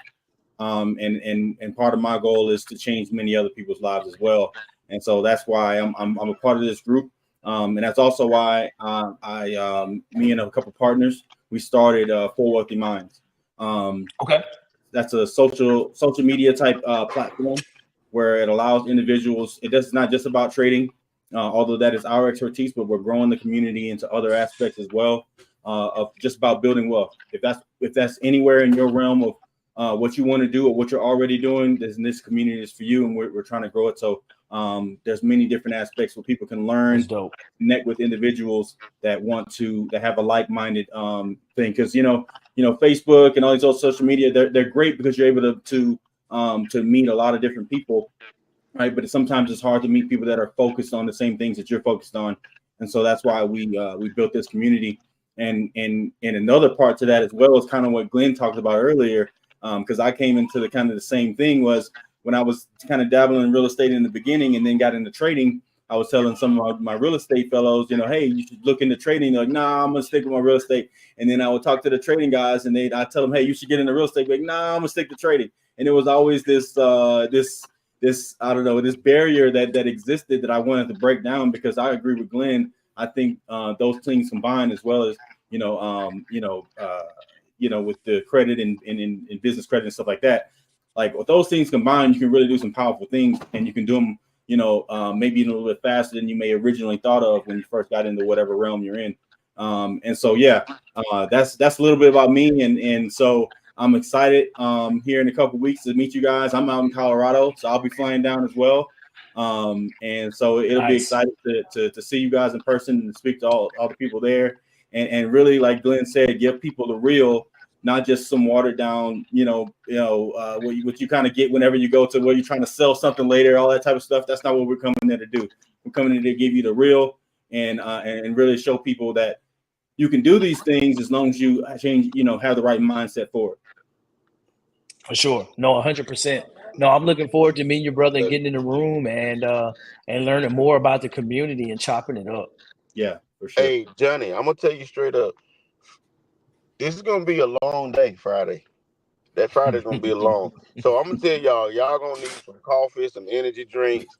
and part of my goal is to change many other people's lives as well. And so that's why I'm a part of this group, and that's also why me and a couple partners, we started For Wealthy Minds. Okay. That's a social media type platform where it allows individuals. It's not just about trading, although that is our expertise, but we're growing the community into other aspects as well, of just about building wealth. If that's anywhere in your realm of what you want to do or what you're already doing, this community is for you, and we're trying to grow it. So there's many different aspects where people can learn, connect with individuals that have a like-minded thing. Because Facebook and all these other social media, they're great because you're able to meet a lot of different people, right? But sometimes it's hard to meet people that are focused on the same things that you're focused on, and so that's why we built this community. And another part to that as well is kind of what Glenn talked about earlier, because I came into the kind of the same thing was when I was kind of dabbling in real estate in the beginning and then got into trading. I was telling some of my real estate fellows, hey, you should look into trading. They're like, nah, I'm gonna stick with my real estate. And then I would talk to the trading guys, and I tell them, hey, you should get into real estate. Like, nah, I'm gonna stick to trading. And it was always this I don't know, this barrier that existed that I wanted to break down, because I agree with Glenn. I think those things combined, as well as with the credit and in business credit and stuff like that. Like with those things combined, you can really do some powerful things, and you can do them, maybe even a little bit faster than you may originally thought of when you first got into whatever realm you're in. And so, yeah, that's a little bit about me. And so I'm excited here in a couple of weeks to meet you guys. I'm out in Colorado, so I'll be flying down as well. And so it'll be exciting to see you guys in person and speak to all the people there, and really, like Glenn said, give people the real, not just some watered down, what you kind of get whenever you go to where you're trying to sell something later, all that type of stuff. That's not what we're coming there to do. We're coming in to give you the real and really show people that you can do these things as long as you change, have the right mindset for it. For sure. No, 100%. No, I'm looking forward to meeting your brother and getting in the room and learning more about the community and chopping it up. Yeah, for sure. Hey, Johnny, I'm gonna tell you straight up. This is gonna be a long day Friday. That Friday's gonna be long. So I'm gonna tell y'all gonna need some coffee, some energy drinks.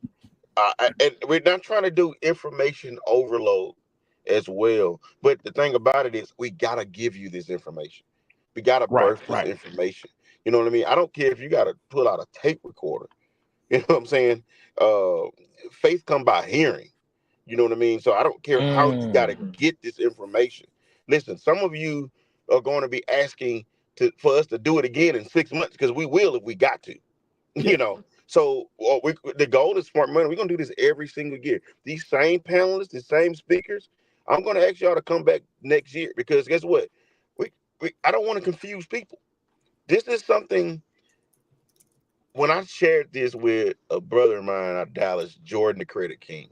And we're not trying to do information overload as well. But the thing about it is we gotta give you this information. We gotta birth this information. You know what I mean? I don't care if you gotta pull out a tape recorder. You know what I'm saying? Faith come by hearing. You know what I mean? So I don't care how you got to get this information. Listen, some of you are going to be asking for us to do it again in 6 months because we will if we got to. You know, so the goal is smart money. We're going to do this every single year. These same panelists, the same speakers, I'm going to ask y'all to come back next year because guess what? I don't want to confuse people. This is something. When I shared this with a brother of mine out of Dallas, Jordan the Credit King,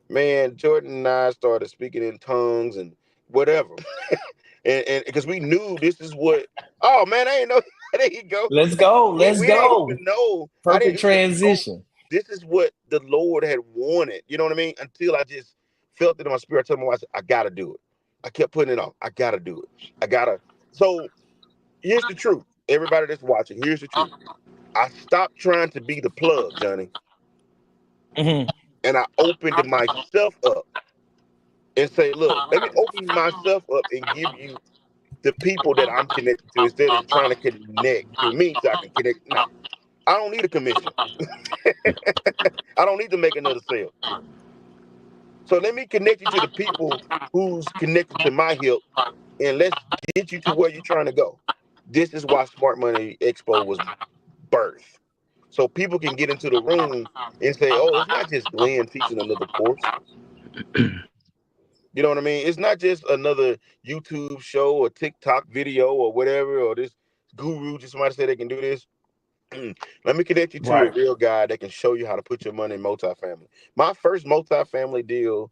man, Jordan and I started speaking in tongues and whatever. and because we knew this is what, oh man, I didn't know. There you go. Let's go. We didn't even know. Perfect transition. This is what the Lord had wanted. You know what I mean? Until I just felt it in my spirit. I told my wife, I got to do it. I kept putting it off. I got to do it. So here's the truth. Everybody that's watching, here's the truth. I stopped trying to be the plug, Johnny. Mm-hmm. And I opened myself up and say, look, let me open myself up and give you the people that I'm connected to instead of trying to connect to me so I can connect. No, I don't need a commission. I don't need to make another sale. So let me connect you to the people who's connected to my help and let's get you to where you're trying to go. This is why Smart Money Expo was birthed. So people can get into the room and say, oh, it's not just Glenn teaching another course. You know what I mean? It's not just another YouTube show or TikTok video or whatever, or this guru, just somebody say they can do this. Let me connect you to a real guy that can show you how to put your money in multifamily. My first multifamily deal,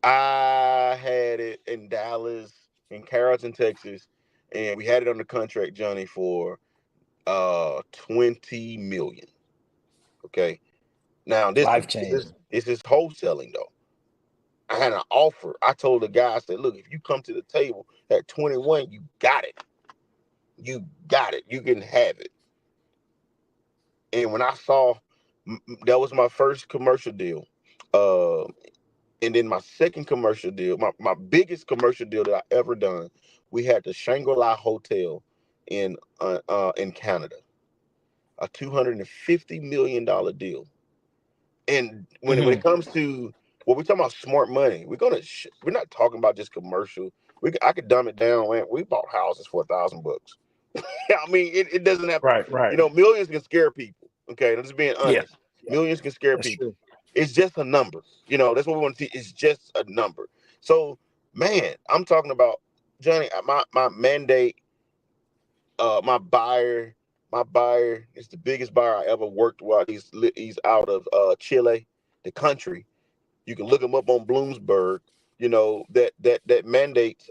I had it in Dallas, in Carrollton, Texas, and we had it under contract, Johnny, for $20 million. Okay. Now this is wholesaling though. I had an offer. I told the guy, I said, look, if you come to the table at 21, you got it. You got it. You can have it. And when I saw, that was my first commercial deal. And then my second commercial deal, my biggest commercial deal that I ever done, we had the Shangri-La Hotel in Canada, a $250 million deal. And when it comes to what we're talking about, smart money, we're not talking about just commercial. I could dumb it down. Man, we bought houses for $1,000. I mean, it doesn't have millions can scare people. Okay, I'm just being honest. Yeah. Millions can scare people. True. It's just a number. That's what we want to see. It's just a number. So, man, I'm talking about, Johnny, my mandate, my buyer is the biggest buyer I ever worked with. He's out of Chile, the country. You can look him up on Bloomberg. That mandates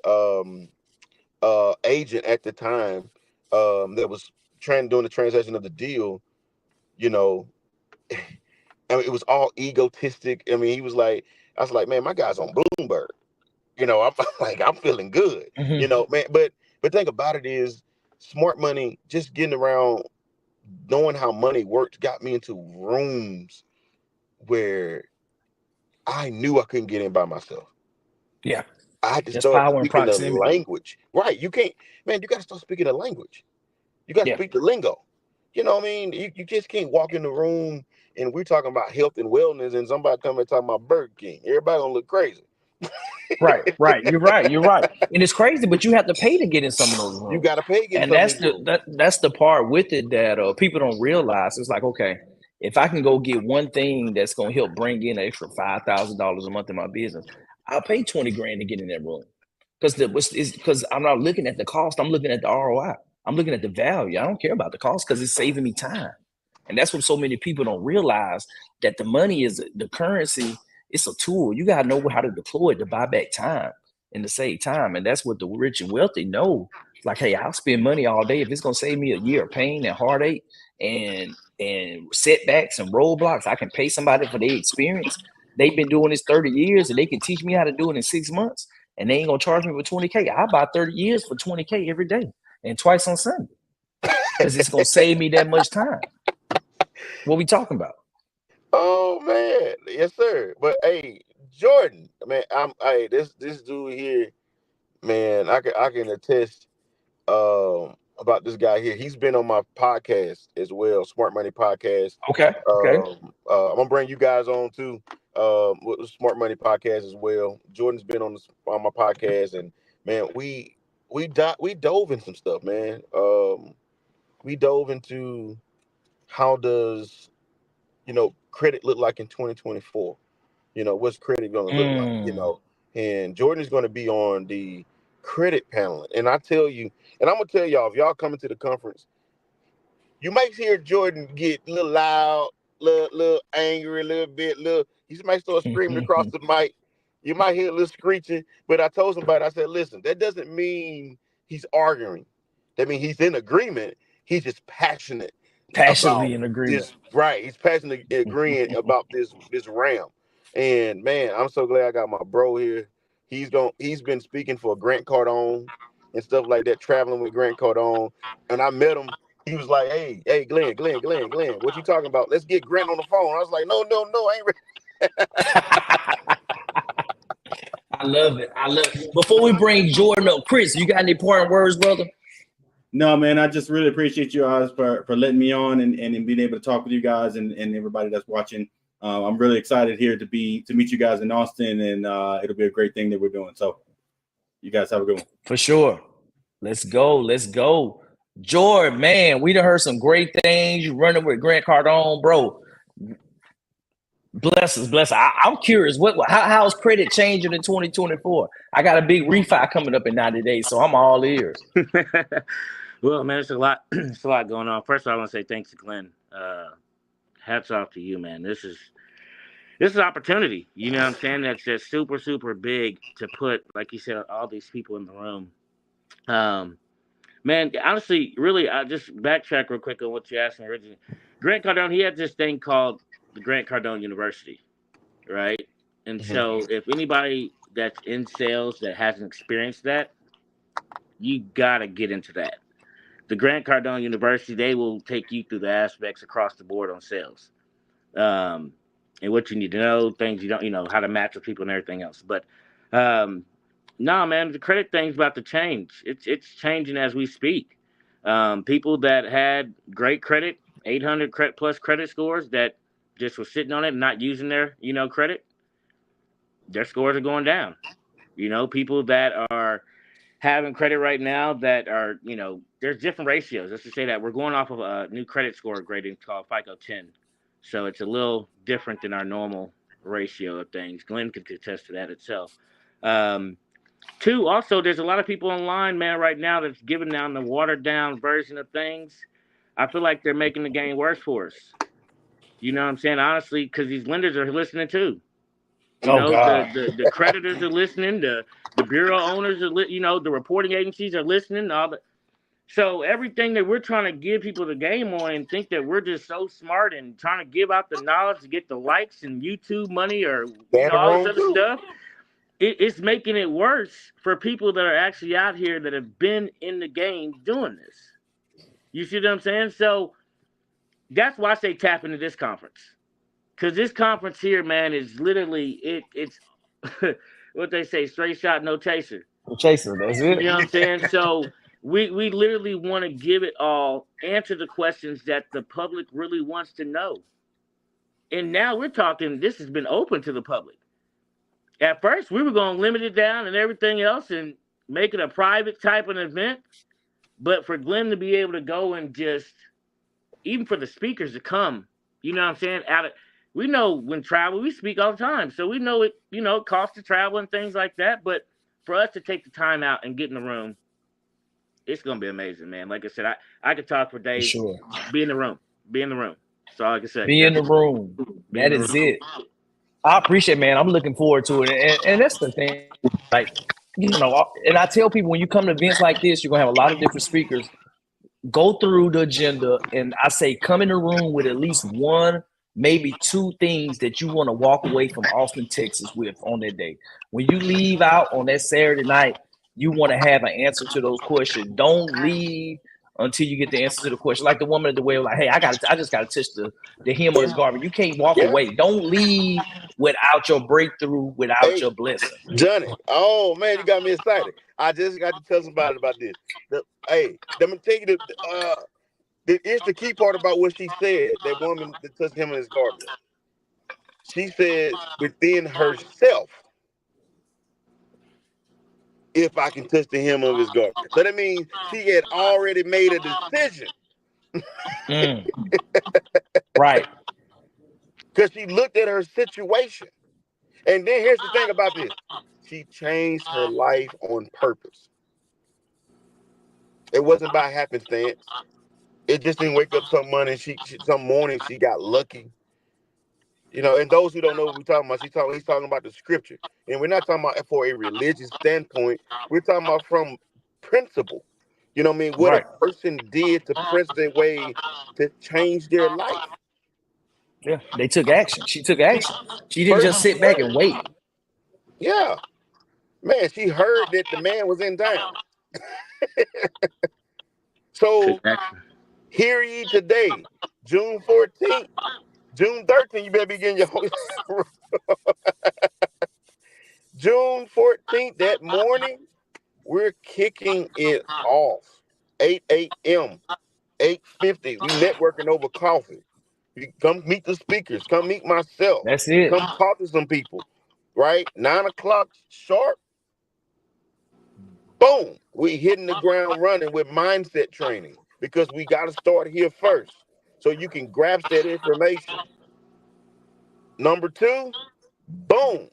agent at the time that was doing the transaction of the deal. I mean, it was all egotistic. I mean, I was like, man, my guy's on Bloomberg. I'm like, I'm feeling good. Mm-hmm. Man. But think about it is smart money, just getting around, knowing how money works, got me into rooms where I knew I couldn't get in by myself. Yeah. I had to start speaking the language. Right. You can't, man, you got to start speaking the language. You got to speak the lingo. You know what I mean? You just can't walk in the room and we're talking about health and wellness and somebody come and talk about Burger King. Everybody gonna look crazy. Right. You're right. And it's crazy, but you have to pay to get in some of those rooms. You got to pay to get in some of those rooms. That's the part with it that people don't realize. It's like, okay, if I can go get one thing that's gonna help bring in an extra $5,000 a month in my business, I'll pay 20 grand to get in that room. Because I'm not looking at the cost, I'm looking at the ROI. I'm looking at the value. I don't care about the cost because it's saving me time. And that's what so many people don't realize, that the money is the currency. It's a tool. You gotta know how to deploy it to buy back time and to save time. And that's what the rich and wealthy know. Like, hey, I'll spend money all day if it's gonna save me a year of pain and heartache and setbacks and roadblocks. I can pay somebody for their experience. They've been doing this 30 years and they can teach me how to do it in 6 months, and they ain't gonna charge me for 20K. I buy 30 years for 20K every day and twice on Sunday because it's gonna save me that much time. What we talking about? Oh man, yes sir. But hey, Jordan, man, this dude here, man, I can attest about this guy here. He's been on my podcast as well, Smart Money Podcast. Okay. I'm gonna bring you guys on too, with the Smart Money Podcast as well. Jordan's been on my podcast, and man, we dove in some stuff, man. We dove into how does credit look like in 2024. What's credit going to look like? And Jordan is going to be on the credit panel. And I tell you, and I'm going to tell y'all, if y'all coming to the conference, you might hear Jordan get a little loud, little angry, a little bit, he might start screaming across the mic. You might hear a little screeching, but I told somebody, I said, listen, that doesn't mean he's arguing. That means he's in agreement. He's just passionately in agreement. Right. He's passionately agreeing about this RAM. And man, I'm so glad I got my bro here. He's been speaking for Grant Cardone and stuff like that, traveling with Grant Cardone. And I met him. He was like, hey, Glenn, what you talking about? Let's get Grant on the phone. I was like, no, I ain't ready. I love it. Before we bring Jordan up, Chris, you got any important words, brother? No, man, I just really appreciate you guys for letting me on and being able to talk with you guys and everybody that's watching. I'm really excited here to meet you guys in Austin, and it'll be a great thing that we're doing. So you guys have a good one. For sure. Let's go. Jordan, man, we done heard some great things. You running with Grant Cardone, bro. Bless us. I'm curious, how's credit changing in 2024? I got a big refi coming up in 90 days, so I'm all ears. Well, man, it's a lot going on. First of all, I want to say thanks to Glenn. Hats off to you, man. This is an opportunity. You know what I'm saying? That's just super, super big to put, like you said, all these people in the room. Man, honestly, really, I just backtrack real quick on what you asked me originally. Grant Cardone, he had this thing called the Grant Cardone University, right? And so if anybody that's in sales that hasn't experienced that, you got to get into that. The Grant Cardone University, they will take you through the aspects across the board on sales. And what you need to know, things you don't, how to match with people and everything else. But no, man, the credit thing's about to change. It's changing as we speak. People that had great credit, 800 plus credit scores that just were sitting on it and not using their, credit, their scores are going down. People that are having credit right now that are, there's different ratios. Let's just say that we're going off of a new credit score grading called FICO 10. So it's a little different than our normal ratio of things. Glenn could attest to that itself. Two, also, there's a lot of people online, man, right now that's giving down the watered down version of things. I feel like they're making the game worse for us. You know what I'm saying? Honestly, because these lenders are listening too. God. The creditors are listening. The bureau owners are, the reporting agencies are listening. So everything that we're trying to give people the game on and think that we're just so smart and trying to give out the knowledge to get the likes and YouTube money or all this other stuff, it's making it worse for people that are actually out here that have been in the game doing this. You see what I'm saying? So that's why I say tap into this conference. Because this conference here, man, is literally, it's what they say, straight shot, no chaser. No chaser, that's it. You know what I'm saying? So we literally want to give it all, answer the questions that the public really wants to know. And now we're talking, this has been open to the public. At first, we were going to limit it down and everything else and make it a private type of event. But for Glenn to be able to go and just, even for the speakers to come You know what I'm saying? We know when travel, we speak all the time, so we know it. You know, cost to travel and things like that. But for us to take the time out and get in the room, it's gonna be amazing, man. Like I said, I could talk for For days. sure. Be in the room. Be in the room. That's all I can say. Be in the room. Be in That the is room. it. I appreciate, man. I'm looking forward to it, and that's the thing. Like, and I tell people when you come to events like this, you're gonna have a lot of different speakers. Go through the agenda, and I say come in the room with at least one, maybe two things that you want to walk away from Austin, Texas with on that day. When you leave out on that Saturday night, you want to have an answer to those questions. Don't leave until you get the answer to the question. Like the woman at the well, like, hey, I just gotta touch the hem of his garment. You can't walk Yeah. away. Don't leave without your breakthrough, without Hey, your blessing. Johnny. Oh man, you got me excited. I just got to tell somebody about this. Hey, let me tell you it's the key part about what she said. That woman that touched him in his garment. She said within herself, if I can touch the hem of his garment. So that means she had already made a decision. Right. Because she looked at her situation. And then here's the thing about this. She changed her life on purpose. It wasn't by happenstance. It just didn't wake up some morning. Some morning she got lucky. And those who don't know what we're talking about, he's talking about the scripture. And we're not talking about for a religious standpoint. We're talking about from principle. You know what I mean? What a Right. person did to press their way to change their life. Yeah. They took action. She took action. She didn't just First, sit back and wait. yeah. Man, she heard that the man was in town. So hear ye today, June 14th, June 13th, you better be getting your June 14th, that morning, we're kicking it off. 8 a.m., 8:50. We networking over coffee. You come meet the speakers. Come meet myself. That's it. Come talk to some people. Right? 9 o'clock sharp. Boom. We hitting the ground running with mindset training because we got to start here first so you can grasp that information. Number 2, boom.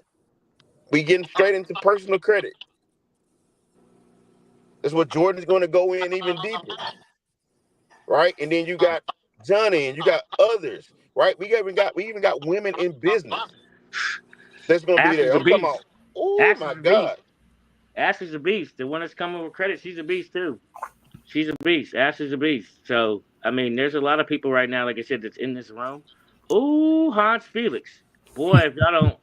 We getting straight into personal credit. That's what Jordan's going to go in even deeper. Right? And then you got Johnny and you got others. Right? We even got women in business that's going to be Ashley's there. a I'm talking beast. about, oh Ashley's my a beast. God. Ashley's a beast. The one that's coming with credit, she's a beast too. She's a beast. Ashley's a beast. So, I mean, there's a lot of people right now, like I said, that's in this room. Ooh, Hans Felix. Boy, if y'all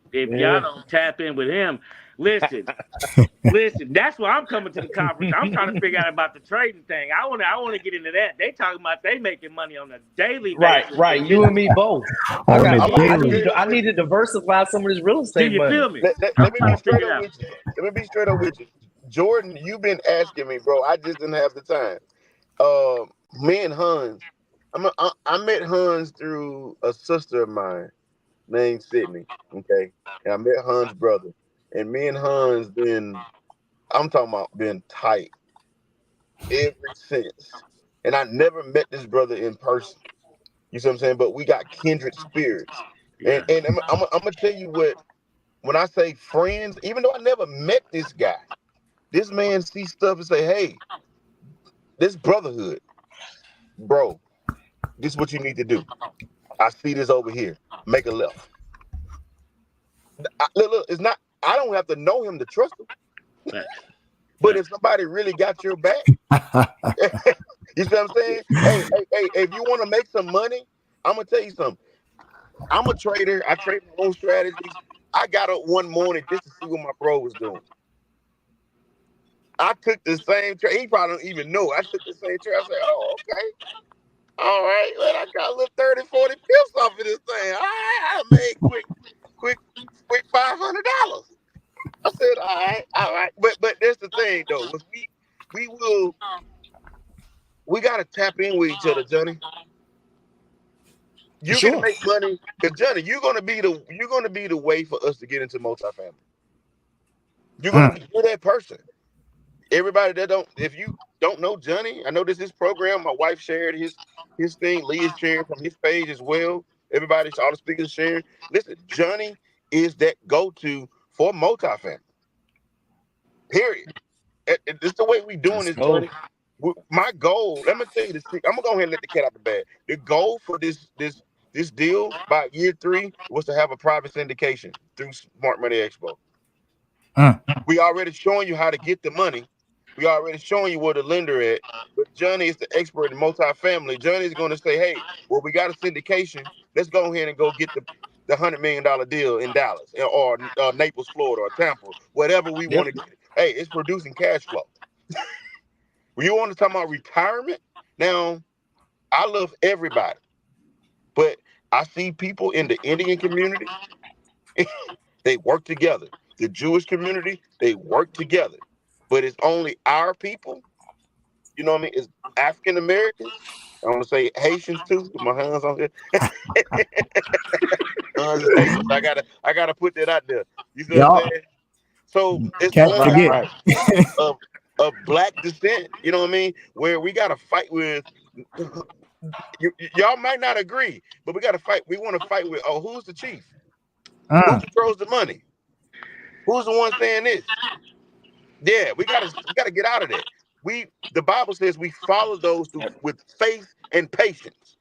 don't tap in with him, listen. Listen, that's why I'm coming to the conference. I'm trying to figure out about the trading thing. I want to get into that. They talking about they making money on a daily basis. Right. You and me both. On a I daily. need to diversify some of this real Do estate you money. feel me? I'm Let me trying be to straight figure it up out. with you. Let me be straight up with you. Jordan, you've been asking me, bro. I just didn't have the time. Me and Hans, I met Hans through a sister of mine named Sydney. Okay, and I met Hans' brother, and me and Hans I'm talking about been tight ever since. And I never met this brother in person. You see what I'm saying? But we got kindred spirits, and Yeah. I'm gonna tell you what. When I say friends, even though I never met this guy, this man sees stuff and say, "Hey, this brotherhood, bro. This is what you need to do. I see this over here. Make a left." Look, it's not. I don't have to know him to trust him. Facts. But if somebody really got your back, you see what I'm saying? Hey, if you want to make some money, I'm gonna tell you something. I'm a trader. I trade my own strategies. I got up one morning just to see what my bro was doing. I took the same trade. He probably don't even know. I took the same trade. I said, "Oh, okay. All right. Well, I got a little 30, 40 pips off of this thing. All right. I made quick $500. I said, all right. But that's the thing though. We gotta tap in with each other, Johnny. For You can sure. make money because Johnny, you're gonna be the way for us to get into multifamily. You're that person. Everybody that don't, if you don't know Johnny, I know this is his program. My wife shared his thing. Lee is sharing from his page as well. Everybody, all the speakers sharing. Listen, Johnny is that go-to for multifamily. Period. This the way we doing Let's this, go. Johnny. My goal, let me tell you this. I'm gonna go ahead and let the cat out the bag. The goal for this deal by year 3 was to have a private syndication through Smart Money Expo. We already showing you how to get the money. We already showing you where the lender at. But Johnny is the expert in multifamily. Johnny is going to say, "Hey, well, we got a syndication. Let's go ahead and go get the $100 million deal in Dallas or Naples, Florida, or Tampa, whatever we Yep. want to get. Hey, it's producing cash flow. When you want to talk about retirement, now I love everybody, but I see people in the Indian community, they work together. The Jewish community, they work together. But it's only our people, you know what I mean? It's African Americans. I want to say Haitians too, with my hands on here. It's Haitians. I gotta put that out there. You see what I'm Y'all saying? So it's can't Right, only forget. right. of black descent, you know what I mean? Where we gotta fight with y'all might not agree, but we gotta fight. We want to fight with who's the chief? Who controls the money? Who's the one saying this? Yeah, we gotta get out of that. The Bible says we follow those with faith and patience,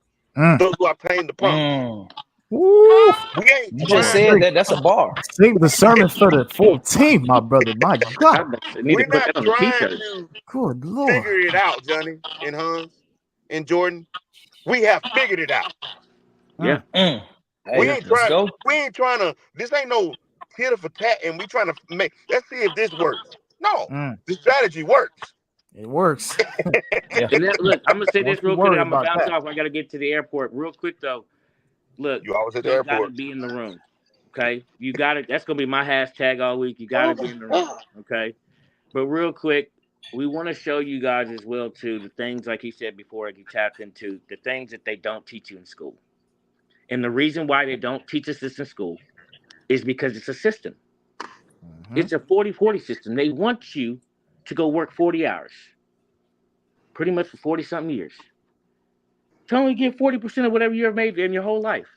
those who obtain the promise. Mm. Woo. We ain't You just Lord, trying said to that. That's a bar. save the sermon for the full team, my brother. My God. I need to we're put not that on the trying t-shirt. to Good Lord. figure it out, Johnny and Hans and Jordan. We have figured it out. Yeah. Mm. We Hey, ain't let's trying. go. We ain't trying to. This ain't no tit for tat, and we trying to make. Let's see if this works. No, the strategy works. It works. Yeah. And then, look, I'm gonna say Don't this you real quick. worry I'm gonna about bounce that. off. I gotta get to the airport real quick though. Look, You always at the y'all gotta airport. be in the room. Okay, you got it. That's gonna be my hashtag all week. You gotta be in the room. Okay, but real quick, we want to show you guys as well too the things like he said before. He tapped into the things that they don't teach you in school, and the reason why they don't teach us this in school is because it's a system. It's a 40-40 system. They want you to go work 40 hours, pretty much for 40 something years, to only get 40% of whatever you ever made in your whole life.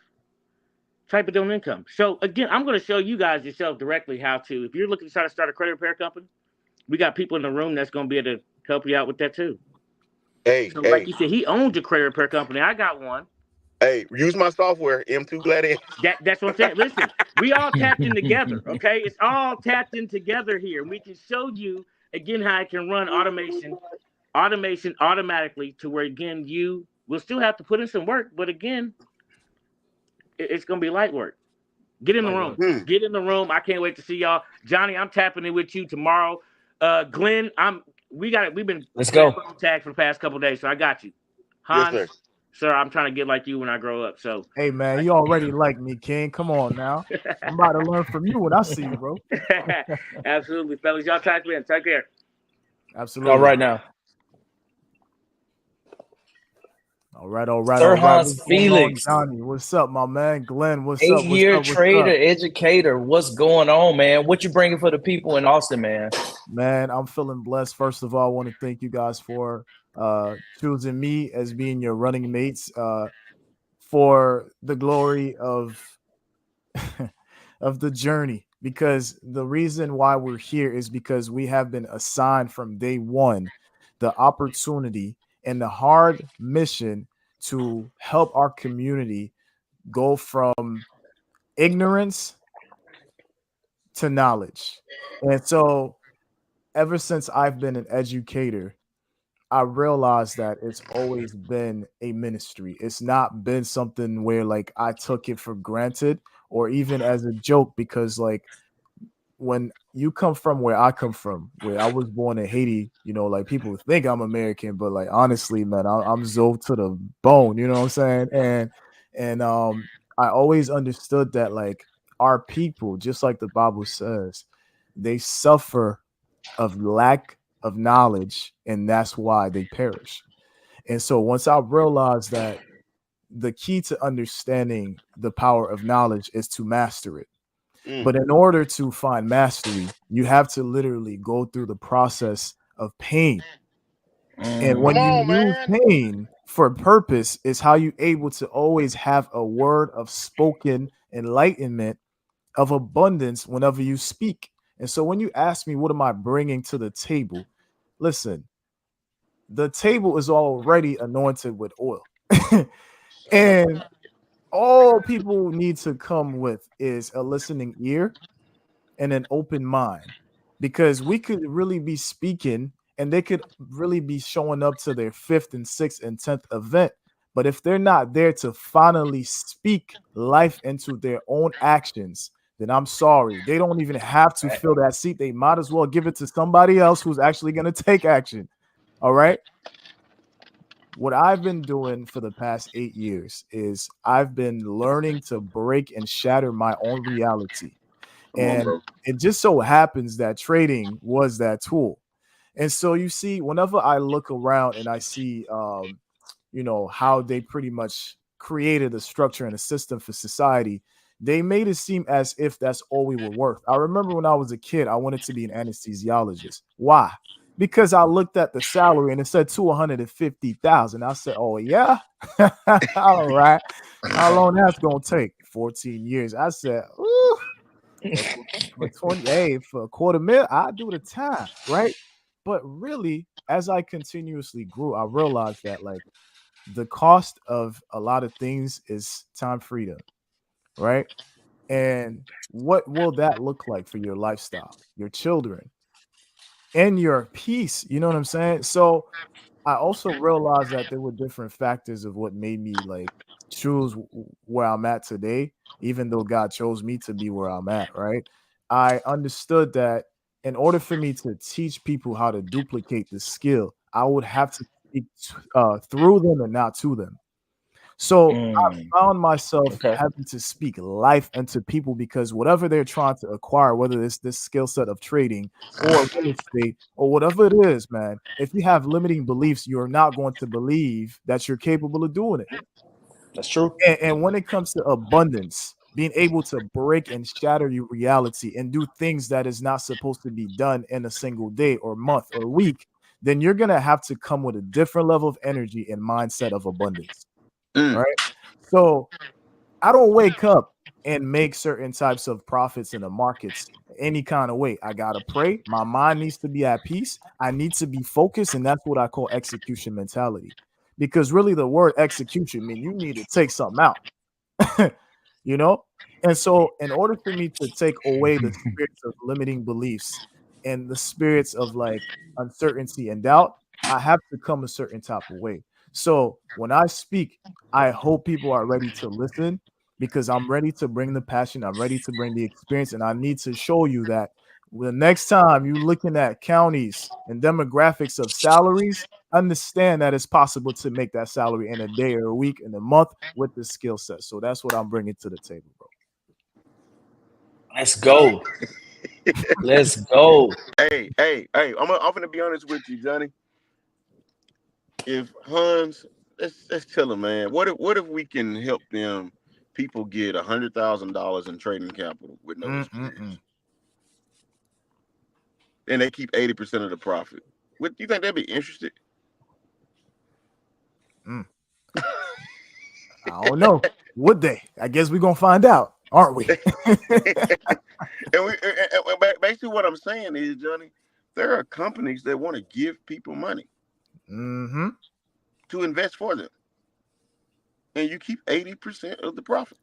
Type of doing income. So again, I'm going to show you guys yourself directly how to. If you're looking to try to start a credit repair company, we got people in the room that's going to be able to help you out with that too. Hey, So like hey, you said, he owns a credit repair company. I got one. hey! Use my software, M2 Gladiator. That's what I'm saying. Listen, we all tapped in together. Okay, it's all tapped in together here. We can show you again how I can run automation automatically to where again you will still have to put in some work, but again, it's going to be light work. Get in the room. Get in the room. I can't wait to see y'all. Johnny, I'm tapping in with you tomorrow. Glenn, we've been Let's playing go. phone tag for the past couple of days, so I got you. Yes, Hans, sir. sir, I'm trying to get like you when I grow up. So Hey man, you already like me, King. Come on now. I'm about to learn from you when I see you, bro. absolutely, fellas. Y'all tap in. Take care. All Absolutely. right now. All right, all right, Sir all right. Hans What's going on, Felix, Johnny? What's up, my man? Glenn, what's up? What's 8-year up? What's trader, up? educator. What's going on, man? What you bringing for the people in Austin, man? Man, I'm feeling blessed. First of all, I want to thank you guys for choosing me as being your running mates for the glory of of the journey, because the reason why we're here is because we have been assigned from day one the opportunity and the hard mission to help our community go from ignorance to knowledge. And so ever since I've been an educator, I realized that it's always been a ministry. It's not been something where like I took it for granted or even as a joke, because like when you come from where I come from, where I was born in Haiti, you know, like people think I'm American, but like honestly, man, I'm Zoe to the bone. You know what I'm saying? And I always understood that like our people, just like the Bible says, they suffer of lack of knowledge, and that's why they perish. And so once I realized that the key to understanding the power of knowledge is to master it. But in order to find mastery, you have to literally go through the process of pain. And Come when you on, use man. pain for purpose is how you able to always have a word of spoken enlightenment of abundance whenever you speak. And so when you ask me, what am I bringing to the table? Listen, the table is already anointed with oil. And all people need to come with is a listening ear and an open mind, because we could really be speaking and they could really be showing up to their fifth and sixth and 10th event. But if they're not there to finally speak life into their own actions, then I'm sorry. They don't even have to fill that seat. They might as well give it to somebody else who's actually going to take action. All right. What I've been doing for the past 8 years is I've been learning to break and shatter my own reality. Come on, And bro. it just so happens that trading was that tool. And so you see, whenever I look around and I see, how they pretty much created a structure and a system for society, they made it seem as if that's all we were worth. I remember when I was a kid, I wanted to be an anesthesiologist. Why? Because I looked at the salary and it said 250,000. I said, "Oh yeah, all right. How long that's gonna take? 14 years." I said, "Ooh, for, for 20, hey, for a quarter mil, I do the time, right?" But really, as I continuously grew, I realized that like the cost of a lot of things is time freedom, right? And what will that look like for your lifestyle, your children, and your peace? You know what I'm saying? So I also realized that there were different factors of what made me like choose where I'm at today, even though God chose me to be where I'm at, right? I understood that in order for me to teach people how to duplicate the skill, I would have to speak through them and not to them. So Mm, I found myself okay. having to speak life into people because whatever they're trying to acquire, whether it's this skill set of trading or real estate or whatever it is, man, if you have limiting beliefs, you're not going to believe that you're capable of doing it. That's true. And when it comes to abundance, being able to break and shatter your reality and do things that is not supposed to be done in a single day or month or week, then you're gonna have to come with a different level of energy and mindset of abundance. Mm. Right. So I don't wake up and make certain types of profits in the markets any kind of way. I gotta pray. My mind needs to be at peace. I need to be focused, and that's what I call execution mentality. Because really, the word execution mean you need to take something out. you know? And so, in order for me to take away the spirits of limiting beliefs and the spirits of like uncertainty and doubt, I have to come a certain type of way. So, when I speak, I hope people are ready to listen because I'm ready to bring the passion, I'm ready to bring the experience, and I need to show you that the next time you're looking at counties and demographics of salaries, understand that it's possible to make that salary in a day or a week in a month with the skill set. So that's what I'm bringing to the table, bro. Let's go. Let's go. Hey, I'm gonna be honest with you, Johnny. If Hans, let's tell him, man. What if we can help them people get $100,000 in trading capital with no experience, Mm-mm-mm. and they keep 80% of the profit? What you think they'd be interested? Mm. I don't know. Would they? I guess we're gonna find out, aren't we? Basically what I'm saying is, Johnny, there are companies that want to give people money mm-hmm. to invest for them, and you keep 80% of the profit.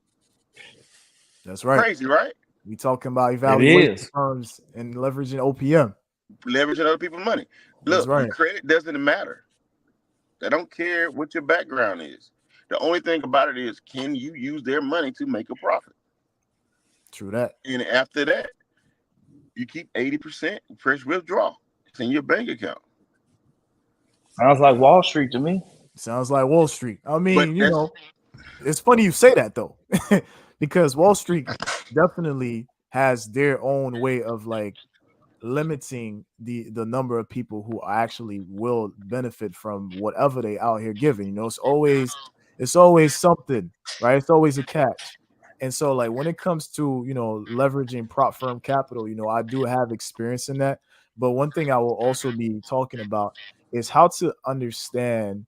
That's right. Crazy, right? We talking about It evaluation is. firms and leveraging OPM. Leveraging other people's money. That's Look, your right. credit doesn't matter. They don't care what your background is. The only thing about it is, can you use their money to make a profit? True that. And after that, you keep 80% fresh withdrawal. It's in your bank account. Sounds like Wall Street to me. Sounds like Wall Street. I But mean, that's it's funny you say that though, because Wall Street definitely has their own way of like limiting the number of people who actually will benefit from whatever they out here giving. It's always something, right? It's always a catch. And so like when it comes to, leveraging prop firm capital, I do have experience in that. But one thing I will also be talking about is how to understand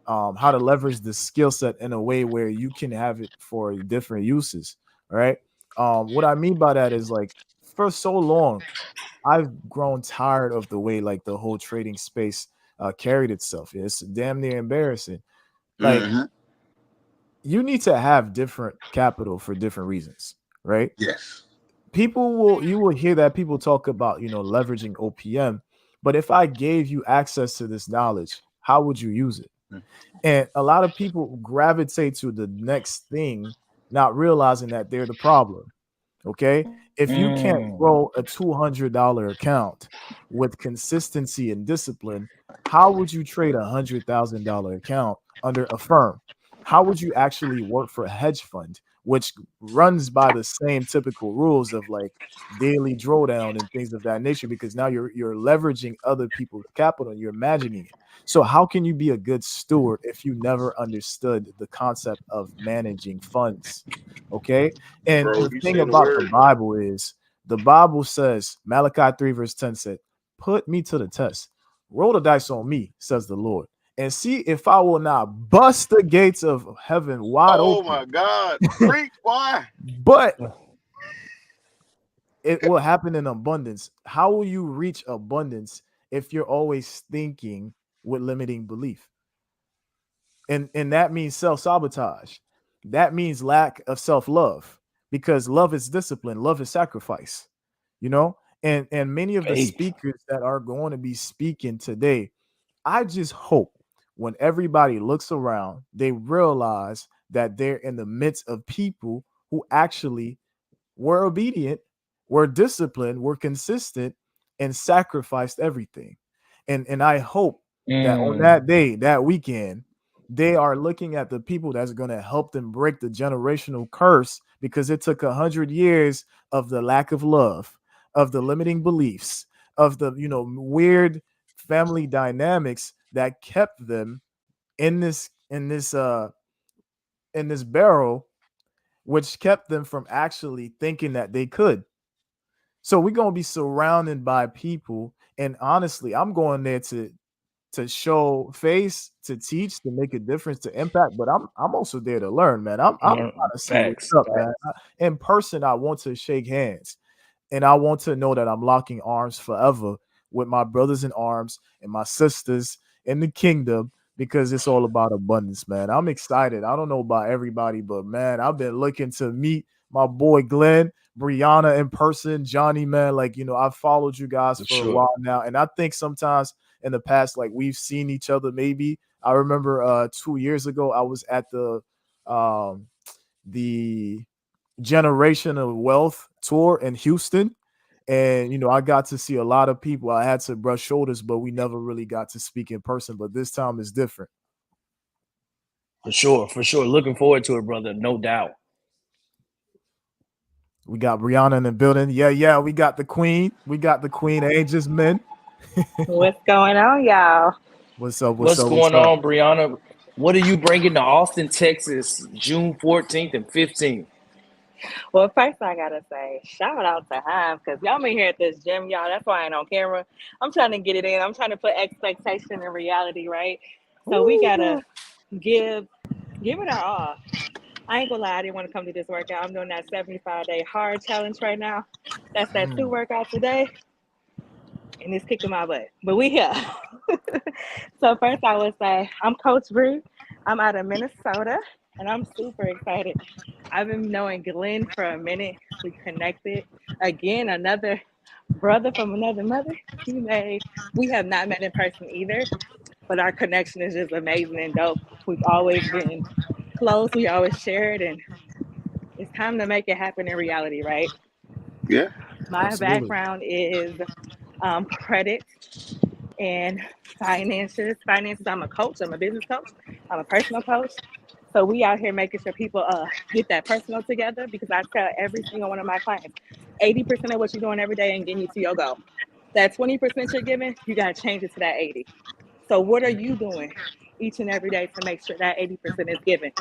how to leverage the skill set in a way where you can have it for different uses, right? What I mean by that is like for so long, I've grown tired of the way like the whole trading space carried itself. It's damn near embarrassing. Like Mm-hmm. you need to have different capital for different reasons, right? Yes. You will hear that people talk about, leveraging OPM, but if I gave you access to this knowledge, how would you use it? And a lot of people gravitate to the next thing, not realizing that they're the problem. Okay. If you can't Mm. grow a $200 account with consistency and discipline, how would you trade $100,000 account under a firm? How would you actually work for a hedge fund, which runs by the same typical rules of like daily drawdown and things of that nature? Because now you're leveraging other people's capital and you're imagining it. So how can you be a good steward if you never understood the concept of managing funds? Okay. And Bro, the you thing saying the about the word. Bible is the Bible says, Malachi 3, verse 10 said, put me to the test. Roll the dice on me, says the Lord, and see if I will not bust the gates of heaven wide Oh open. my God. Preach, boy. But it will happen in abundance. How will you reach abundance if you're always thinking with limiting belief? And that means self-sabotage. That means lack of self-love, because love is discipline, love is sacrifice, you know? And many of the Faith. speakers that are going to be speaking today, I just hope when everybody looks around, they realize that they're in the midst of people who actually were obedient, were disciplined, were consistent, and sacrificed everything. And I hope that on Mm. that day, that weekend, they are looking at the people that's going to help them break the generational curse, because it took 100 years of the lack of love, of the limiting beliefs, of the weird family dynamics that kept them in this barrel, which kept them from actually thinking that they could. So we're gonna be surrounded by people, and honestly, I'm going there to show face, to teach, to make a difference, to impact. But I'm also there to learn, man. I'm trying to see what's Facts. up, man. Facts. In person, I want to shake hands, and I want to know that I'm locking arms forever with my brothers in arms and my sisters in the kingdom, because it's all about abundance, man. I'm excited. I don't know about everybody, but man, I've been looking to meet my boy Glenn, Brianna in person, Johnny, man. Like, I've followed you guys For for a sure. while now, and I think sometimes in the past, like we've seen each other. Maybe I remember 2 years ago, I was at the Generation of Wealth tour in Houston. And I got to see a lot of people. I had to brush shoulders, but we never really got to speak in person. But this time is different. For sure. For sure. Looking forward to it, brother. No doubt. We got Brianna in the building. Yeah, yeah. We got the queen. We got the queen, Aegis Men. What's going on, y'all? What's up? What's What's up? What's going up? on, Brianna? What are you bringing to Austin, Texas, June 14th and 15th? Well, first I gotta say, shout out to Hines, because y'all been here at this gym, y'all. That's why I ain't on camera. I'm trying to get it in. I'm trying to put expectation and reality, right? So we gotta Ooh. give give it our all. I ain't gonna lie, I didn't want to come to this workout. I'm doing that 75-day hard challenge right now. That's that two Mm. workouts a day, and it's kicking my butt. But we here. So first I would say I'm Coach Bree. I'm out of Minnesota, and I'm super excited. I've been knowing Glenn for a minute. We connected. Again, another brother from another mother. We have not met in person either, but our connection is just amazing and dope. We've always been close. We always shared, and it's time to make it happen in reality, right? Yeah. My Absolutely. background is credit and finances. Finances, I'm a coach, I'm a business coach, I'm a personal coach. So we out here making sure people get that personal together, because I tell every single one of my clients, 80% of what you're doing every day ain't getting you to your goal. That 20% you're giving, you got to change it to that 80. So what are you doing each and every day to make sure that 80% is given?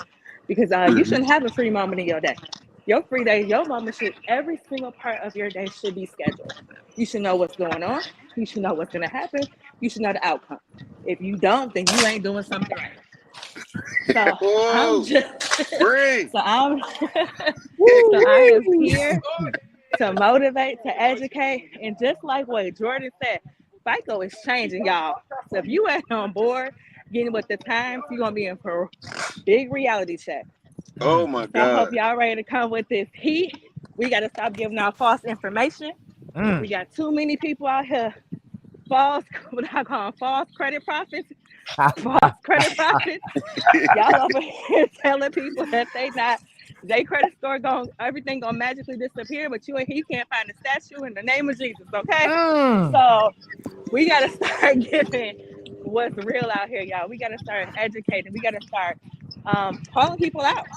Because you Mm-hmm. shouldn't have a free moment in your day. Your free day, your moment should, every single part of your day should be scheduled. You should know what's going on. You should know what's going to happen. You should know the outcome. If you don't, then you ain't doing something right. So I'm Whoa, just Bree. so I'm so I am here to motivate, to educate, and just like what Jordan said, FICO is changing, y'all. So if you ain't on board, getting with the times, you're gonna be in for a big reality check. Oh my So I hope God. y'all ready to come with this heat. We gotta stop giving out false information. We got too many people out here false, what I call false credit profits, false credit profits. Y'all over here telling people that they credit score going everything gonna magically disappear, but you can't find a statue in the name of Jesus, okay? So we gotta start giving what's real out here, y'all. We gotta start educating. We gotta start calling people out.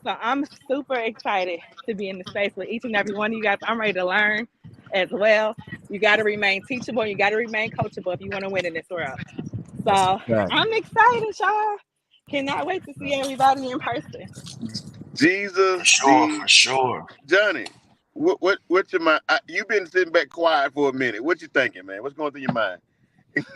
So I'm super excited to be in the space with each and every one of you guys. I'm ready to learn as well. You got to remain teachable. You got to remain coachable if you want to win in this world. So I'm excited, y'all. Cannot wait to see everybody in person. Jesus, For sure. Johnny. What's your mind? You've been sitting back quiet for a minute. What you thinking, man? What's going through your mind?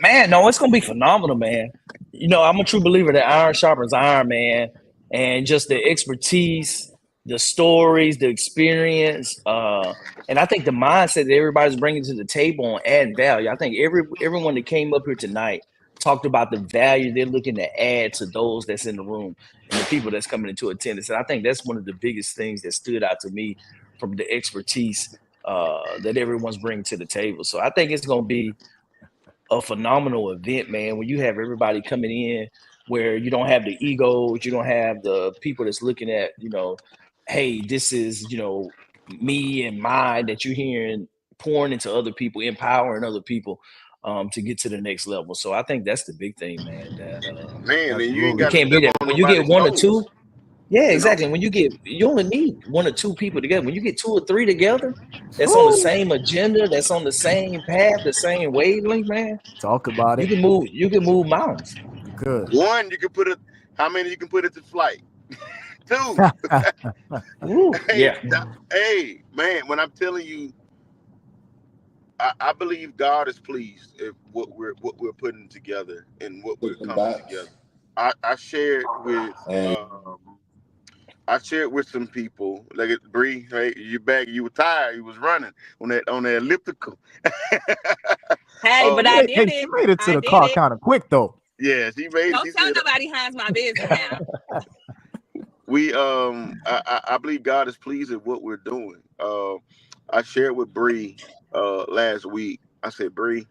Man, no, it's gonna be phenomenal, man. You know, I'm a true believer that iron sharpens iron, man, and just the expertise, the stories, the experience, and I think the mindset that everybody's bringing to the table and add value. I think everyone that came up here tonight talked about the value they're looking to add to those that's in the room and the people that's coming into attendance. And I think that's one of the biggest things that stood out to me from the expertise that everyone's bringing to the table. So I think it's gonna be a phenomenal event, man, when you have everybody coming in where you don't have the egos, you don't have the people that's looking at, hey, this is, me and mine that you're hearing pouring into other people, empowering other people to get to the next level. So I think that's the big thing, man, that Man, and you ain't we got to can't be step there. on When you get nobody's one or two, toes. yeah, You know? exactly. You only need one or two people together. When you get two or three together, that's on the same agenda, that's on the same path, the same wavelength, man. Talk about You it. can move mountains. You could. One, you can put it. How many you can put it to flight? Two. Ooh, Hey, yeah. hey, man. When I'm telling you, I believe God is pleased if what we're putting together and what we're coming together. I shared with some people like Bree. Hey, you back? You were tired. You was running on that elliptical. Hey, but I Hey, did she it. made it to I the did car it. kind of quick though. Yeah, she made it. She Don't tell said nobody how's my business now. we I believe God is pleased at what we're doing. I shared with Bree last week. I said, Bree,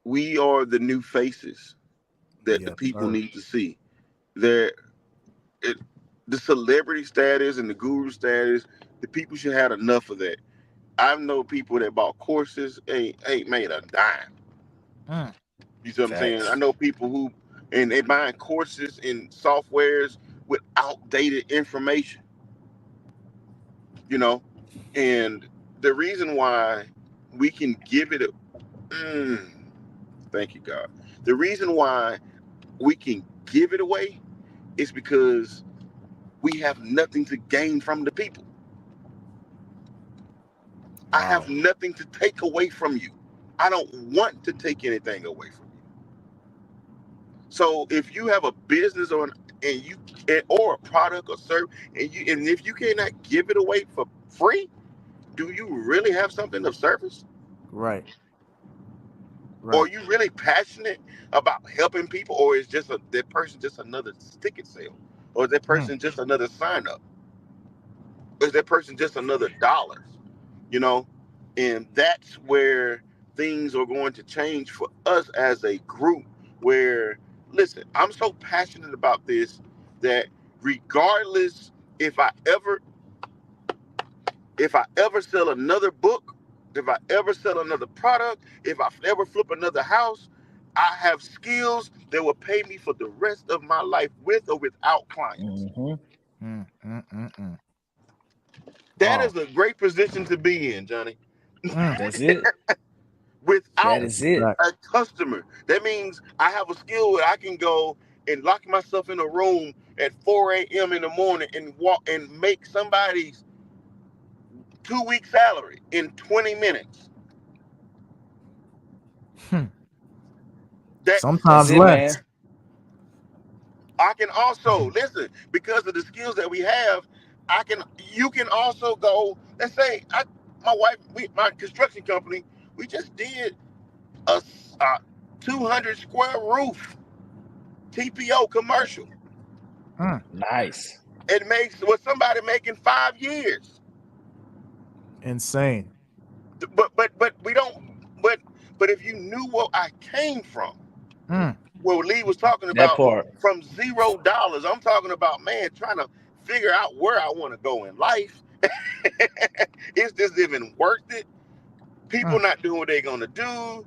we are the new faces that the Yes, people sir. need to see. There, it, the celebrity status and the guru status, the people should have enough of that. I know people that bought courses ain't made a dime. You see what I'm saying? I Facts. know people who and they buying courses and softwares with outdated information. You know, and the reason why we can give it a thank you, God. The reason why we can give it away is because we have nothing to gain from the people. I have Wow. nothing to take away from you. I don't want to take anything away from you. So if you have a business or a product or service and if you cannot give it away for free, do you really have something of service? Right. Or Right. are you really passionate about helping people, or is that person just another ticket sale, or is that person just another sign up, or is that person just another dollar? You know, and that's where things are going to change for us as a group. Where listen, I'm so passionate about this that regardless if I ever sell another book, if I ever sell another product, if I ever flip another house, I have skills that will pay me for the rest of my life with or without clients. That Wow. is a great position to be in, Johnny. That's it. That Without That's is a it. fact. a customer. That means I have a skill where I can go and lock myself in a room at 4 a.m. in the morning and walk and make somebody's 2-week salary in 20 minutes. That That's Sometimes it, man. less. I can also listen because of the skills that we have. I can. You can also go. Let's say my wife, my construction company, we just did a 200 square roof TPO commercial. Mm, Nice. It makes what somebody making 5 years. insane. But we don't. But but if you knew where I came from, Mm, what Lee was talking That about, part. from $0, I'm talking about, man, trying to figure out where I want to go in life. Is this even worth it? People mm, not doing what they're gonna do.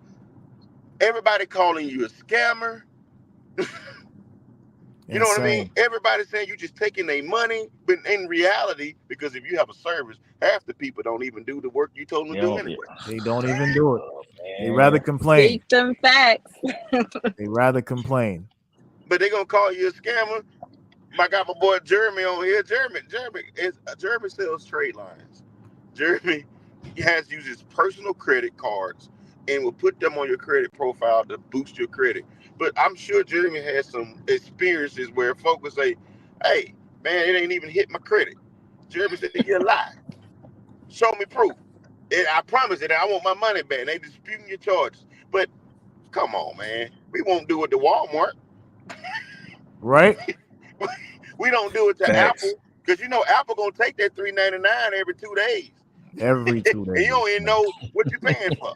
Everybody calling you a scammer. You know what I mean? insane. Everybody saying you just taking their money, but in reality, because if you have a service, half the people don't even do the work you told them You to do know, yeah. anyway. They don't even do it. They rather Man. complain. Speak them facts. They rather complain. But they're gonna call you a scammer. I got my boy Jeremy on here. Jeremy sells trade lines. Jeremy has used his personal credit cards and will put them on your credit profile to boost your credit. But I'm sure Jeremy has some experiences where folks will say, "Hey, man, it ain't even hit my credit." Jeremy said, "You lie. Show me proof. And I promise it. I want my money back." And they disputing your charges. But come on, man, we won't do it to Walmart. Right? We don't do it to Facts. Apple because Apple gonna take that $3.99 every 2 days, Every two and you days, don't even man. know what you're paying for.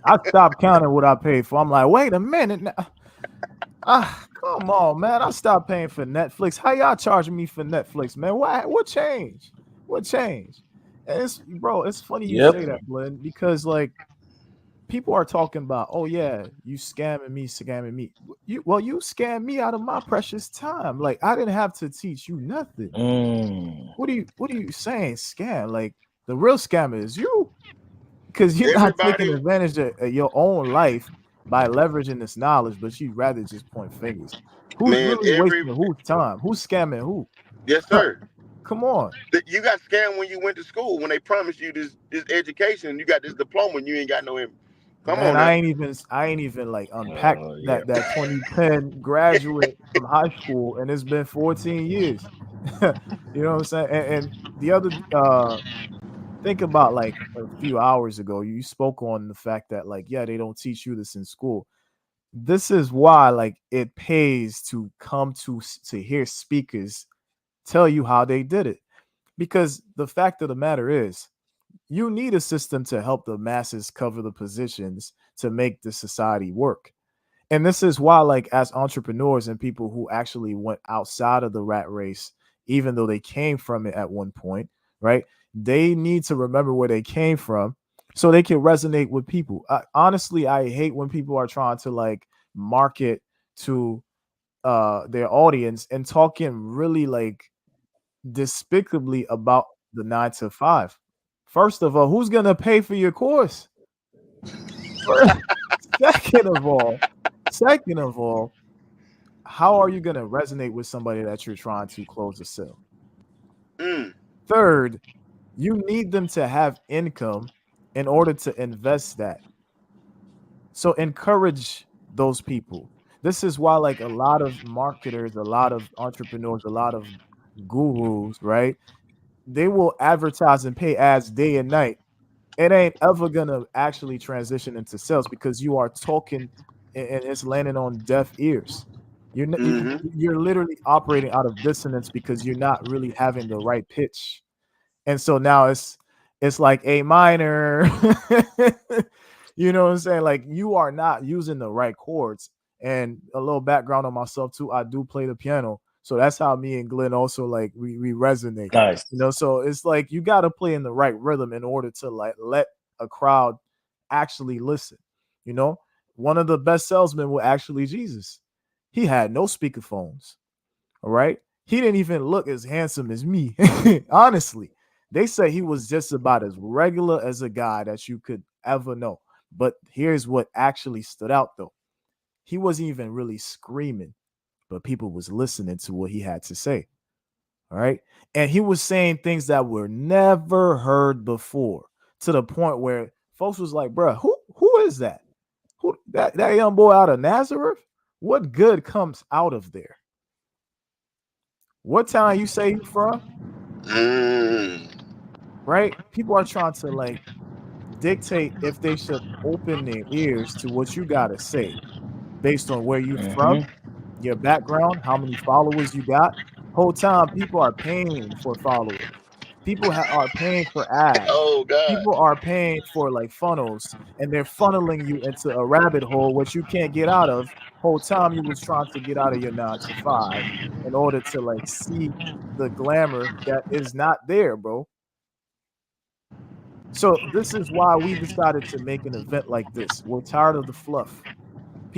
I stopped counting what I paid for. I'm like, wait a minute. Come on, man. I stopped paying for Netflix. How y'all charging me for Netflix, man? What changed? What changed? And it's funny you Yep. say that, Glenn, because like people are talking about, oh yeah, you scamming me. You scammed me out of my precious time. Like I didn't have to teach you nothing. Mm. What are you saying? Scam? Like the real scammer is you because you're not taking Everybody, advantage of your own life by leveraging this knowledge, but you'd rather just point fingers. Who's man, really wasting whose time? Who's scamming who? yes, sir. Come on, You got scammed when you went to school when they promised you this education and you got this diploma and you ain't got no. Come man. on I now, ain't even like unpacked Oh yeah. that 2010 graduate from high school, and it's been 14 years. You know what I'm saying? And the other think about like a few hours ago, you spoke on the fact that like yeah, they don't teach you this in school. This is why like it pays to come to hear speakers tell you how they did it, because the fact of the matter is you need a system to help the masses cover the positions to make the society work. And this is why like as entrepreneurs and people who actually went outside of the rat race, even though they came from it at one point, right, they need to remember where they came from so they can resonate with people. Honestly, I hate when people are trying to like market to their audience and talking really like despicably about the 9 to 5. First of all, who's gonna pay for your course? second of all, second of all, how are you gonna resonate with somebody that you're trying to close a sale? mm, Third, you need them to have income in order to invest that. So encourage those people. This is why like a lot of marketers, a lot of entrepreneurs, a lot of gurus, right? They will advertise and pay ads day and night. It ain't ever gonna actually transition into sales because you are talking and it's landing on deaf ears. mm-hmm. You're literally operating out of dissonance because you're not really having the right pitch. And so now it's like A minor. You know what I'm saying? Like you are not using the right chords. And a little background on myself too. I do play the piano. So that's how me and Glenn also like we resonate. Nice. So it's like you got to play in the right rhythm in order to like let a crowd actually listen. You know, one of the best salesmen was actually Jesus. He had no speakerphones. All right. He didn't even look as handsome as me. Honestly, they say he was just about as regular as a guy that you could ever know. But here's what actually stood out though. He wasn't even really screaming, but people was listening to what he had to say. All right. And he was saying things that were never heard before to the point where folks was like, bruh, who is that? Who that young boy out of Nazareth? What good comes out of there? What town you say you from? Mm. Right? People are trying to like dictate if they should open their ears to what you gotta say based on where you from, Mm-hmm. your background, how many followers you got. Whole time people are paying for followers. People are paying for ads. Oh God. People are paying for like funnels, and they're funneling you into a rabbit hole which you can't get out of. Whole time you was trying to get out of your 9 to 5 in order to like see the glamour that is not there, bro. So this is why we decided to make an event like this. We're tired of the fluff.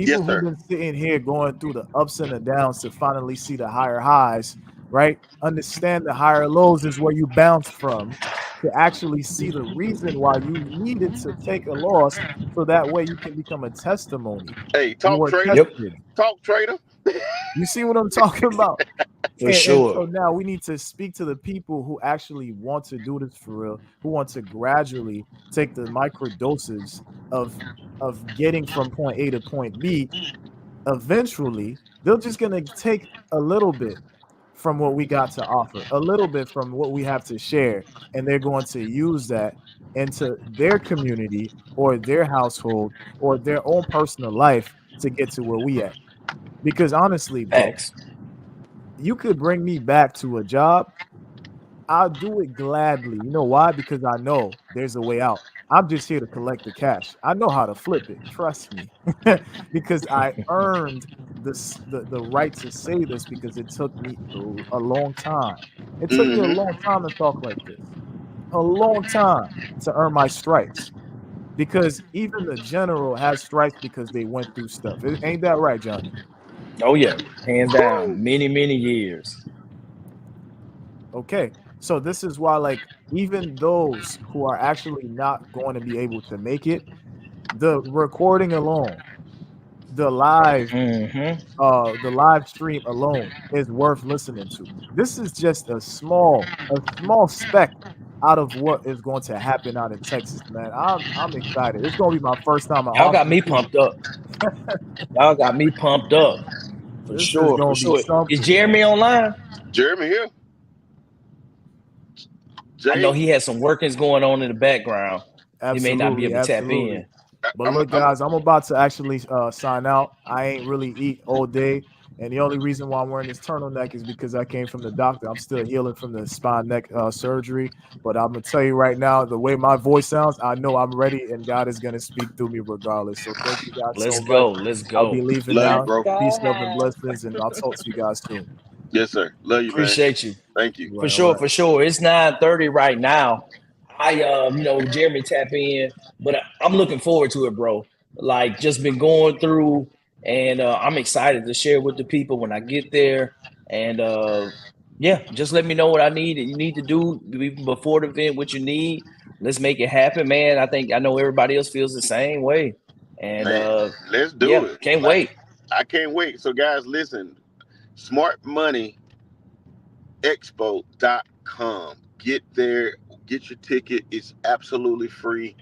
Yes, People who've sir. been sitting here going through the ups and the downs to finally see the higher highs, right? Understand the higher lows is where you bounce from to actually see the reason why you needed to take a loss so that way you can become a testimony. Hey, You talk were trader. Yep, tested. Talk trader. You see what I'm talking about? for And sure. so now we need to speak to the people who actually want to do this for real, who want to gradually take the micro doses of getting from point A to point B. Eventually they're just going to take a little bit from what we got to offer, a little bit from what we have to share, and they're going to use that into their community or their household or their own personal life to get to where we at. Because honestly, bro, Facts. you could bring me back to a job, I'll do it gladly. You know why? Because I know there's a way out. I'm just here to collect the cash. I know how to flip it. Trust me. Because I earned the right to say this because it took me a long time. It took me a Mm-hmm. long time to talk like this. A long time to earn my stripes. Because even the general has stripes because they went through stuff. Ain't that right, Johnny? Oh yeah, hands Woo. down. Many years. Okay. So this is why like even those who are actually not going to be able to make it, the recording alone, the live Mm-hmm. the live stream alone is worth listening to. This is just a small speck out of what is going to happen out in Texas, man. I'm excited. It's going to be my first time in Y'all got Austin me too. pumped up. Y'all got me pumped up for This is sure. For going to be sure. Is something, man. Jeremy online? Jeremy here. I know Jay. he has some workings going on in the background. He may not be Absolutely, able to tap absolutely. in. But I'm. look, I'm. guys, I'm about to actually sign out. I ain't really eat all day, and the only reason why I'm wearing this turtleneck is because I came from the doctor. I'm still healing from the spine neck surgery, but I'm gonna tell you right now, the way my voice sounds, I know I'm ready, and God is gonna speak through me regardless. So thank you guys Let's so much. go. Let's I'll be go. leaving Love you, now. Let's bro. Peace, go, love, and Hap. blessings, and I'll talk to you guys soon. Yes, sir. Love you, man. Appreciate you. Thank you. All For right, all sure, right. for sure. It's 9:30 right now. Jeremy tap in, but I'm looking forward to it, bro. Like just been going through, and I'm excited to share with the people when I get there. And yeah, just let me know what I need. You need to do even before the event. What you need. Let's make it happen, man. I know everybody else feels the same way, and Man, let's do yeah, it. can't Like, wait. I can't wait. So, guys, listen. Smart Money Expo.com. Get there, get your ticket. It's absolutely free.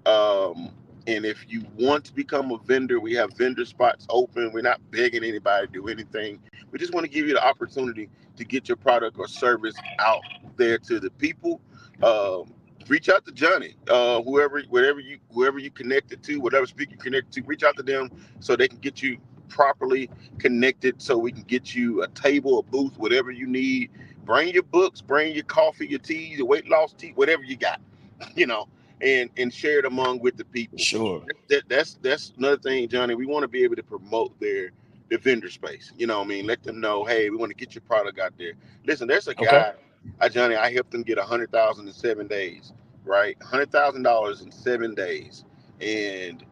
Um, and if you want to become a vendor, we have vendor spots open. We're not begging anybody to do anything. We just want to give you the opportunity to get your product or service out there to the people. Um, Reach out to Johnny, whoever you connected to, whatever speaker you connected to, reach out to them so they can get you properly connected, so we can get you a table, a booth, whatever you need. Bring your books, bring your coffee, your tea, your weight loss tea, whatever you got. You know, and share it among with the For people. sure. That's another thing, Johnny. We want to be able to promote their vendor space. You know what I mean? Let them know, hey, we want to get your product out there. Listen, there's a Okay. guy, Johnny, I helped him get 100,000 in 7 days, right? $100,000 in 7 days. And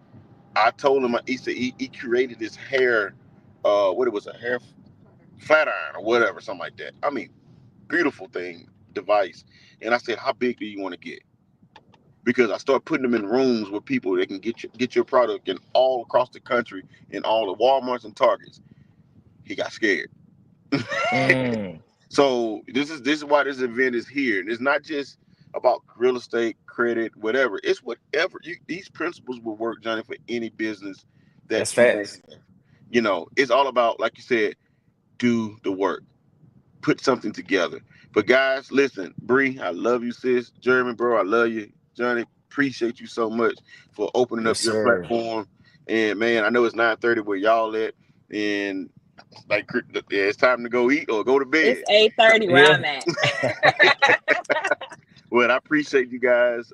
I told him, he said he created this hair, what it was, a hair flat iron or whatever, something like that. I mean, beautiful thing, device. And I said, how big do you want to get? Because I start putting them in rooms where people they can get your product in all across the country in all the Walmarts and Targets. He got scared. Mm, So this is why this event is here. And it's not just about real estate, credit, whatever. It's whatever. These principles will work, Johnny, for any business, That's that you may facts. have. You know, it's all about, like you said, do the work, put something together. But guys, listen, Bree, I love you, sis. Jeremy, bro, I love you. Johnny, appreciate you so much for opening up Yes, your sir. platform. And man, I know it's 9:30 where y'all at, and like yeah, it's time to go eat or go to It's bed. 8:30 where Yeah. I'm at. Well, I appreciate you guys.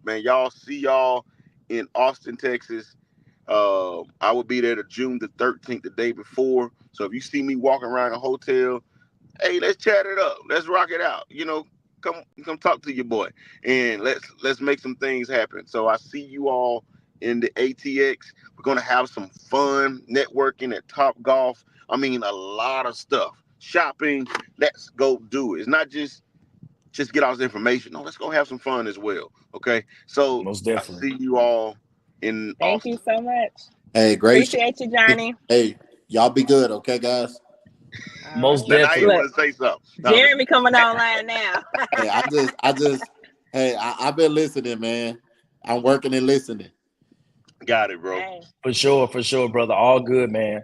Man, y'all see y'all in Austin, Texas. I will be there to June the 13th, the day before. So if you see me walking around a hotel, hey, let's chat it up. Let's rock it out. You know, come talk to your boy, and let's make some things happen. So I see you all in the ATX. We're gonna have some fun networking at Top Golf. I mean, a lot of stuff. Shopping. Let's go do it. It's not just get all this information. No, let's go have some fun as well. Okay. So Most I definitely. see you all in Thank you Austin. so much. Hey, great. Appreciate you, Johnny. Hey, y'all be good, okay, guys? All Most right. Now you definitely. Look, want to say something. No, I'm just Jeremy coming online now. Hey, hey, I've been listening, man. I'm working and listening. got it, bro. Hey, For sure, brother. All good, man.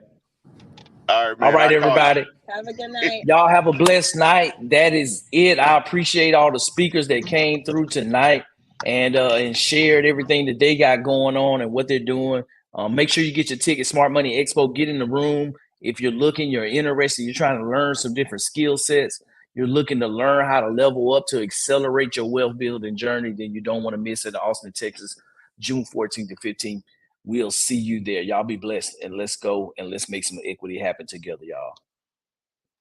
All right, All man. right, I call everybody. have a good night. Y'all have a blessed night. That is it. I appreciate all the speakers that came through tonight and shared everything that they got going on and what they're doing. Make sure you get your ticket. Smart Money Expo. Get in the room. If you're looking, you're interested, you're trying to learn some different skill sets, you're looking to learn how to level up to accelerate your wealth building journey, then you don't want to miss it. Austin, Texas, June 14th to 15th. We'll see you there. Y'all be blessed, and let's go and let's make some equity happen together, y'all.